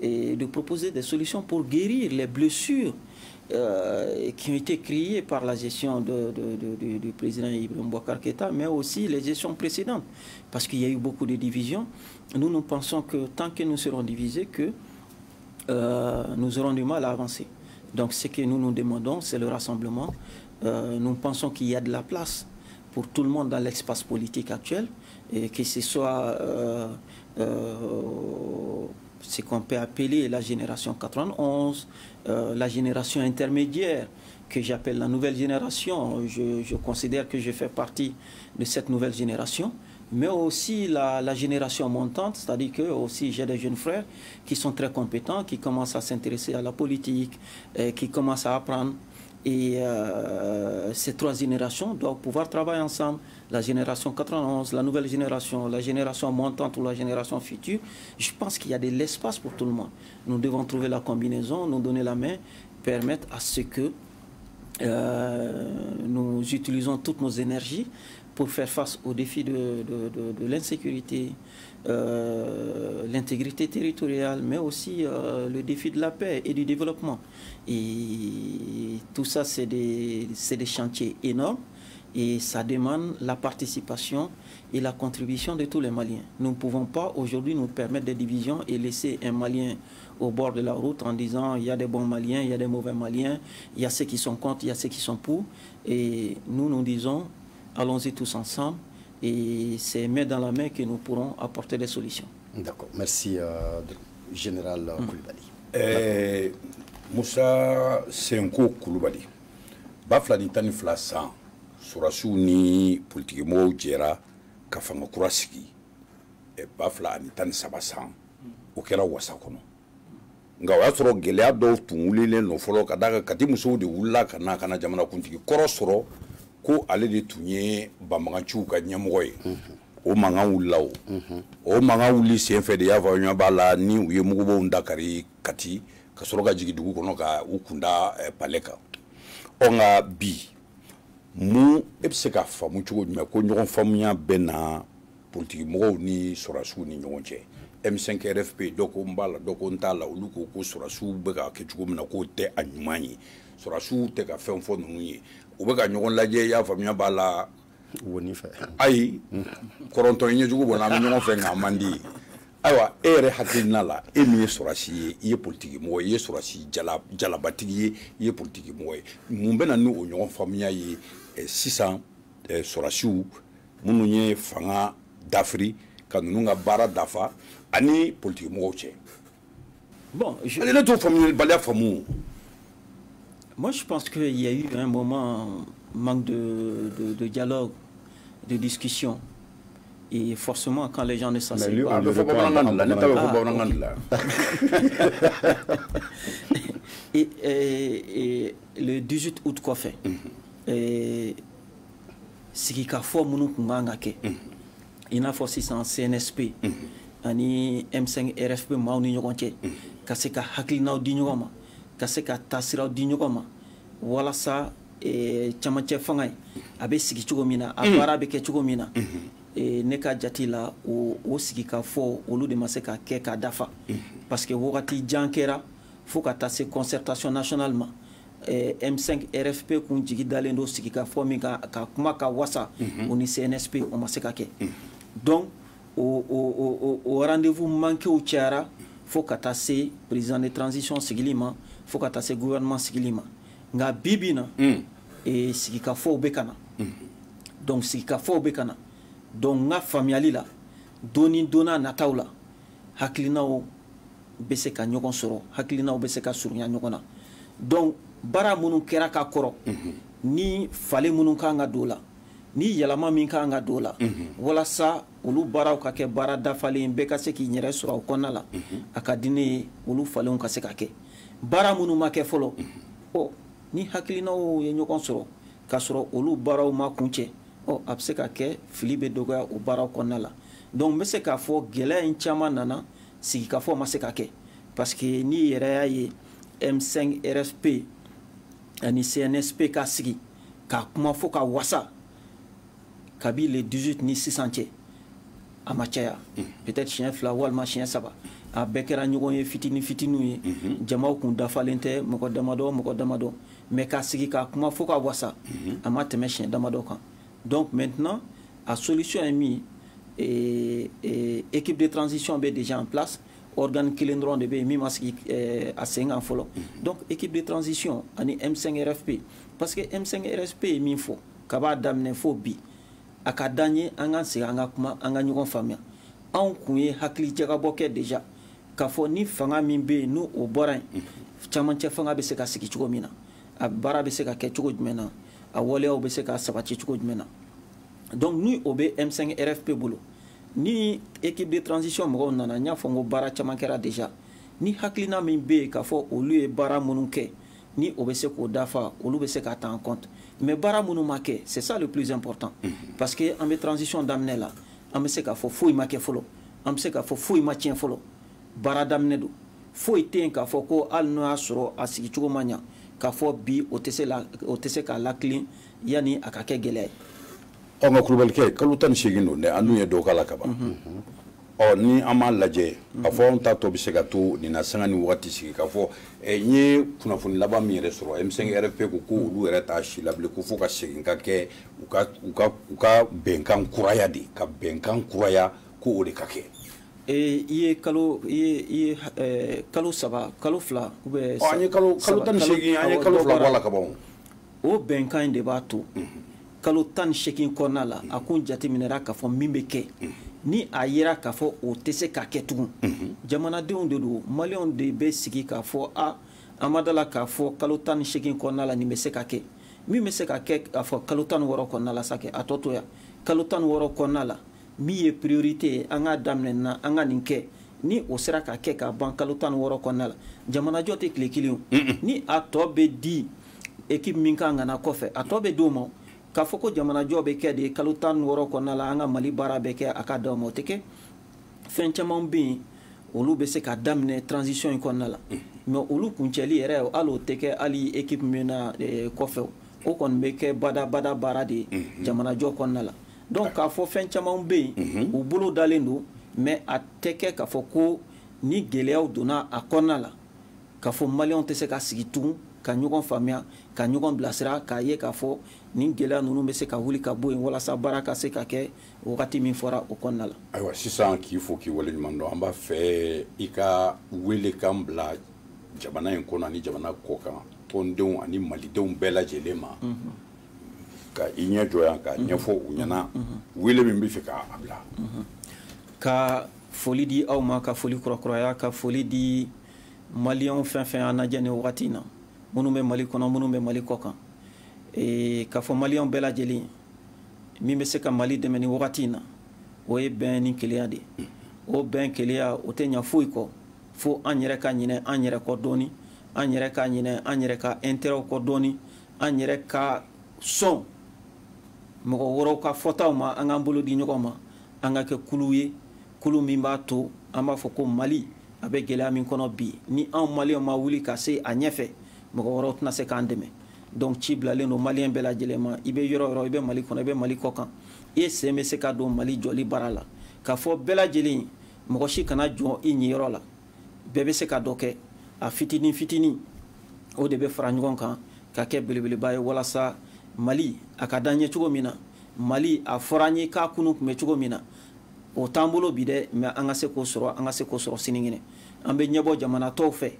et de proposer des solutions pour guérir les blessures qui ont été créées par la gestion du président Ibrahim Boubacar Keïta, mais aussi les gestions précédentes, parce qu'il y a eu beaucoup de divisions. Nous pensons que tant que nous serons divisés, que nous aurons du mal à avancer. Donc ce que nous demandons, c'est le rassemblement. Nous pensons qu'il y a de la place pour tout le monde dans l'espace politique actuel, et que ce soit ce qu'on peut appeler la génération 91, la génération intermédiaire, que j'appelle la nouvelle génération. Je considère que je fais partie de cette nouvelle génération, mais aussi la génération montante, c'est-à-dire que aussi j'ai des jeunes frères qui sont très compétents, qui commencent à s'intéresser à la politique, qui commencent à apprendre. Et ces trois générations doivent pouvoir travailler ensemble. La génération 91, la nouvelle génération, la génération montante ou la génération future. Je pense qu'il y a de l'espace pour tout le monde. Nous devons trouver la combinaison, nous donner la main, permettre à ce que nous utilisons toutes nos énergies pour faire face aux défis de l'insécurité, l'intégrité territoriale, mais aussi le défi de la paix et du développement. Et tout ça, c'est des chantiers énormes et ça demande la participation et la contribution de tous les Maliens. Nous ne pouvons pas aujourd'hui nous permettre des divisions et laisser un Malien au bord de la route en disant il y a des bons Maliens, il y a des mauvais Maliens, il y a ceux qui sont contre, il y a ceux qui sont pour. Et nous disons allons-y tous ensemble et c'est main dans la main que nous pourrons apporter des solutions. D'accord. Merci, Général Koulibaly. Moussa Senko Koulibaly. Bafla ni tani fila san surasiw ni politikimɔgɔw jɛra ka fanga kura sigi Bafla ani tani saba san o kɛra wasa kɔnɔ nka o y'a sɔrɔ gɛlɛya dɔw tun wulilen no fɔlɔ ka da kati musow de wulila ka na kana jamana kuntigi kɔrɔ sɔrɔ ko ale de tun ye banbaganciw ka ɲɛmɔgɔ ye o mankan wulila o mankan wuli senfɛ de y'a fɔ ɲɔgɔn b'a la ni u ye mugubow dakari kati ka sɔrɔ ka jigin dugu kɔnɔ ka u kunda palais kan nka bi mun e bɛ se ka faamu cogo jumɛn ko ɲɔgɔn faamuya bɛ na politikimɔgɔw ni sɔrɔdasiw ni ɲɔgɔn cɛ M5 RFP dɔ ko n b'a la dɔ ko n t'a la olu ko sɔrɔdasiw bɛ ka kɛ cogo min na k'o tɛ a ɲuman ye sɔrɔdasiw tɛ ka fɛn fɔ ninnu ye u bɛ ka ɲɔgɔn lajɛ i y'a faamuya b'a la ayi kɔrɔntɔn i ɲɛjugu bɔ n na an bɛ ɲɔgɔn fɛ nka a man di ayiwa e yɛrɛ hakilina la e min ye sɔrɔdasi ye i ye politikimɔgɔ ye i ye sɔrɔdasi jalabatigi ye i ye politikimɔgɔ ye mun bɛ na ni o ɲɔgɔn faamuya ye sisan sɔrɔdasiw minnu ye fanga dafiri ka ninnu ka baara dafa ani politikimɔgɔw cɛ. Bon, ne t'o faamuyabaliya faamu. Moi, je pense qu'il y a eu un moment manque de dialogue, de discussion. Et forcément, quand les gens ne s'asseyent pas... Et le 18 août, quoi fait ce qui a fait il y a fait CNSP, ani M5 RFP, mauni nyonche, kaseka haklina di nyoma, kaseka tasira di nyoma, wala sa chamache fangai, abe sigi chugomina, abara beke chugomina. Neka jati la o sigi ka fo olu de maseka keka dafa parce que wogati jankera faut ka tase concertation nationalement M5 RFP kun jigi dalen do sigi ka fo mi ka kuma ka wasa oni CNSP o maseka ke donc au rendez-vous manqué au tiara faut ka tase président de transition sigilima faut ka tase gouvernement sigilima nga bibina et sigi ka fo bekana donc sigi ka fo bekana donc nga familiali la doni dona nataw la haklinaw bɛ se ka ɲɔgɔn sɔrɔ hakilinaw bɛ se ka surunya ɲɔgɔn na donc bara minnu kɛra ka kɔrɔ ni fale minnu kan ka don la ni yɛlɛma min kan ka don la walasa olu baaraw ka kɛ baara dafalen bɛɛ ka se k'i yɛrɛ sɔrɔ o kɔnɔna la a ka di ne ye olu falenw ka se ka kɛ baara minnu ma kɛ fɔlɔ ni hakilinaw ye ɲɔgɔn sɔrɔ ka sɔrɔ olu baaraw ma kuncɛ a bɛ se ka kɛ fili bɛ dɔgɔya o baaraw kɔnɔna la donc n bɛ se k'a fɔ gɛlɛya in caman nana sigi ka fɔ ma se ka kɛ parce que ni yɛrɛ y'a ye M5 RFP ani CNSP ka sigi ka kuma fo ka wasa kabi le 18 ni 600 a ma caya peut-être chien fila walma chien saba a bɛɛ kɛra ɲɔgɔn ye fitini fitiniw ye jamaw kun dafalen tɛ mɔgɔ damadɔ mais ka sigi ka kuma fo ka wasa a ma tɛmɛ chien damadɔ kan donc maintenant a solution est min équipe de transition bɛ déjà en place organe kelen dɔrɔn de bɛ yen min ma sigi a sen kan fɔlɔ donc équipe de transition ani M5 RFP parce que M5 RFP ye min fɔ kab'a daminɛ fo bi a ka d'an ye an ka sigi an ka kuma an ka ɲɔgɔn faamuya anw kun ye hakili jagabɔ kɛ déjà k'a fɔ ni fanga min bɛ yen n'o bɔra yen camancɛ fanga bɛ se ka sigi cogo min na a baara bɛ se ka kɛ cogo jumɛn na a waleyaw bɛ se ka sabati cogo jumɛn na donc ni o bɛ M5 RFP bolo ni équipe de transition mɔgɔw nana n y'a fɔ n ko baara caman kɛra déjà ni hakilina min bɛ yen k'a fɔ olu ye baara minnu kɛ ni o bɛ se k'o dafa olu bɛ se k'a ta en compte mais baara minnu ma kɛ c'est ça le plus important parce que an bɛ transition daminɛ la an bɛ se k'a fɔ foyi ma kɛ fɔlɔ an bɛ se k'a fɔ foyi ma tiɲɛ fɔlɔ baara daminɛ don foyi tɛ yen k'a fɔ ko hali n'o y'a sɔrɔ a sigi cogo ma ɲa k'a fɔ bi o tɛ se k'a lakilen yanni a ka kɛ gɛlɛya ye. ɔ nka Kulubalikɛ kalo 18 don dɛ an dun ye dɔw k'a la ka ban ɔ ni an m'a lajɛ a fɔ anw ta tɔ bɛ se ka to nin na sanga ni wagati sigi k'a fɔ n ye kunnafoni laban min yɛrɛ sɔrɔ M5 RFP ko olu yɛrɛ t'a si labilen ko fo ka segin ka kɛ u ka bɛnkan kuraya de ka bɛnkan kuraya ko o de ka kɛ. I ye kalo saba kalo fila ou bien an ye kalo 18 an ye kalo fila bɔ a la ka ban o bɛnkan in de b'a to kalo 18 kɔnɔna la a kun jateminɛra k'a fɔ min bɛ kɛ ni a yera k'a fɔ o tɛ se ka kɛ tugun jamanadenw de don maliyɛnw de bɛ sigi k'a fɔ an ma dala k'a fɔ kalo 18 kɔnɔna la nin bɛ se ka kɛ min bɛ se ka kɛ k'a fɔ kalo 16 kɔnɔna la sa kɛ a tɔ to yan kalo 16 kɔnɔna la min ye priorité ye an ka daminɛ na an ka nin kɛ ni o sera ka kɛ ka ban kalo 16 kɔnɔna la jamanajɔ tɛ tile kelen ni a tɔ bɛ di équipe min kan ka na kɔfɛ a tɔ bɛ d'o ma k'a fɔ ko jamanajɔ bɛ kɛ de kalo 16 kɔnɔna la an ka Mali baara bɛ kɛ a ka d'aw ma o tɛ kɛ fɛn caman bɛ yen olu bɛ se ka daminɛ transition in kɔnɔna la mais olu kuncɛli yɛrɛ hali o tɛ kɛ hali équipe min na kɔfɛ o kɔni bɛ kɛ bada baara de ye jamanajɔ kɔnɔna la donc k'a fɔ fɛn caman bɛ yen u bolo dalen don mais a tɛ kɛ k'a fɔ ko ni gɛlɛyaw donna a kɔnɔna la k'a fɔ maliyɛnw tɛ se ka sigi tugun ka ɲɔgɔn faamuya ka ɲɔgɔn bilasira k'a ye k'a fɔ nin gɛlɛya ninnu bɛ se ka wuli ka bɔ yen walasa baara ka se ka kɛ wagati min fɔra o kɔnɔna la. ayiwa sisan k'i fo k'i waleɲuman dɔn an b'a fɛ i ka welekan bila jamana in kɔnɔ ani jamana kɔ kan tɔndenw ani malidenw bɛɛ lajɛlen ma ka i ɲɛ jɔ yan ka ɲɛfɔ u ɲɛna wele min bɛ fɛ k'a bila. ka foli di aw ma ka foli kurakuraya ka foli di maliyɛnw fɛn fɛn an lajɛ nin wagati in na minnu bɛ Mali kɔnɔ minnu bɛ Mali kɔ kan k'a fɔ maliyɛnw bɛɛ lajɛlen min bɛ se ka Mali dɛmɛ nin wagati in na o ye bɛn ni kelenya de ye o bɛn kelenya o tɛ ɲɛ foyi kɔ fo an yɛrɛ ka ɲinɛ an yɛrɛ kɔ dɔɔni an yɛrɛ ka ɲinɛ an yɛrɛ ka intérêt kɔ dɔɔni an yɛrɛ ka sɔn mɔgɔ wɛrɛw ka fɔtaw ma an k'an bolo di ɲɔgɔn ma an ka kɛ kulu ye kulu min b'a to an b'a fɔ ko Mali a bɛ gɛlɛya min kɔnɔ bi ni anw maliyɛnw ma wuli ka se a ɲɛfɛ mɔgɔ wɛrɛw tɛna se k'an dɛmɛ donc ci bilalen don maliyɛn bɛɛ lajɛlen ma i bɛ yɔrɔ yɔrɔ i bɛ Mali kɔnɔ i bɛ Mali kɔ kan i ye sen bɛ se ka don Mali jɔli baara la k'a fɔ bɛɛ lajɛlen mɔgɔ si kana jɔ i ɲiyɔrɔ la bɛɛ bɛ se ka dɔ kɛ a fitinin o de bɛ fara ɲɔgɔn kan ka kɛ belebeleba ye walasa Mali a ka d'an ye cogo min na Mali a fɔra an ye k'a kunu tun bɛ cogo min na o t'an bolo bi dɛ mais an ka se k'o sɔrɔ sinikɛnɛ an bɛ ɲɛbɔ jamana tɔw fɛ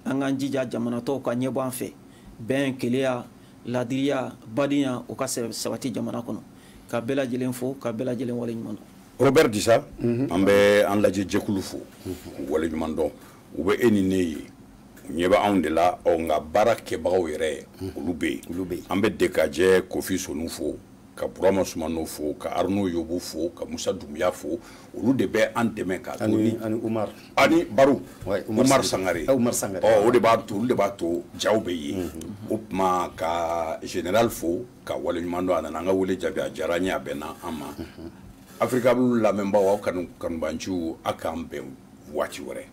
an k'an jija jamana tɔw ka ɲɛbɔ an fɛ bɛn kelenya ladiriya badenya o ka sabati jamana kɔnɔ ka bɛɛ lajɛlen fo ka bɛɛ lajɛlen waleɲuman dɔn. Robert Disa an bɛ an lajɛ jɛkulu fo waleɲuman dɔn u bɛ e ni ne ye ɲɛ bɛ anw de la nka baara kɛbagaw yɛrɛ olu bɛ yen an bɛ Dekajɛ Kofi Sonu fo ka Burama Sumano fo ka Arnaud Yobu fo ka Musa Dumbuya fo olu de bɛ an dɛmɛ ka to ni ani Umar ani Baro Umar Sangare o de b'a to olu de b'a to jaw bɛ yen o tuma ka général fo ka waleɲuman dɔn a nana an ka wele jaabi a diyara n ye a bɛnna an ma Africable lamɛnbaaw aw kanubanciw a k'an bɛn waati wɛrɛ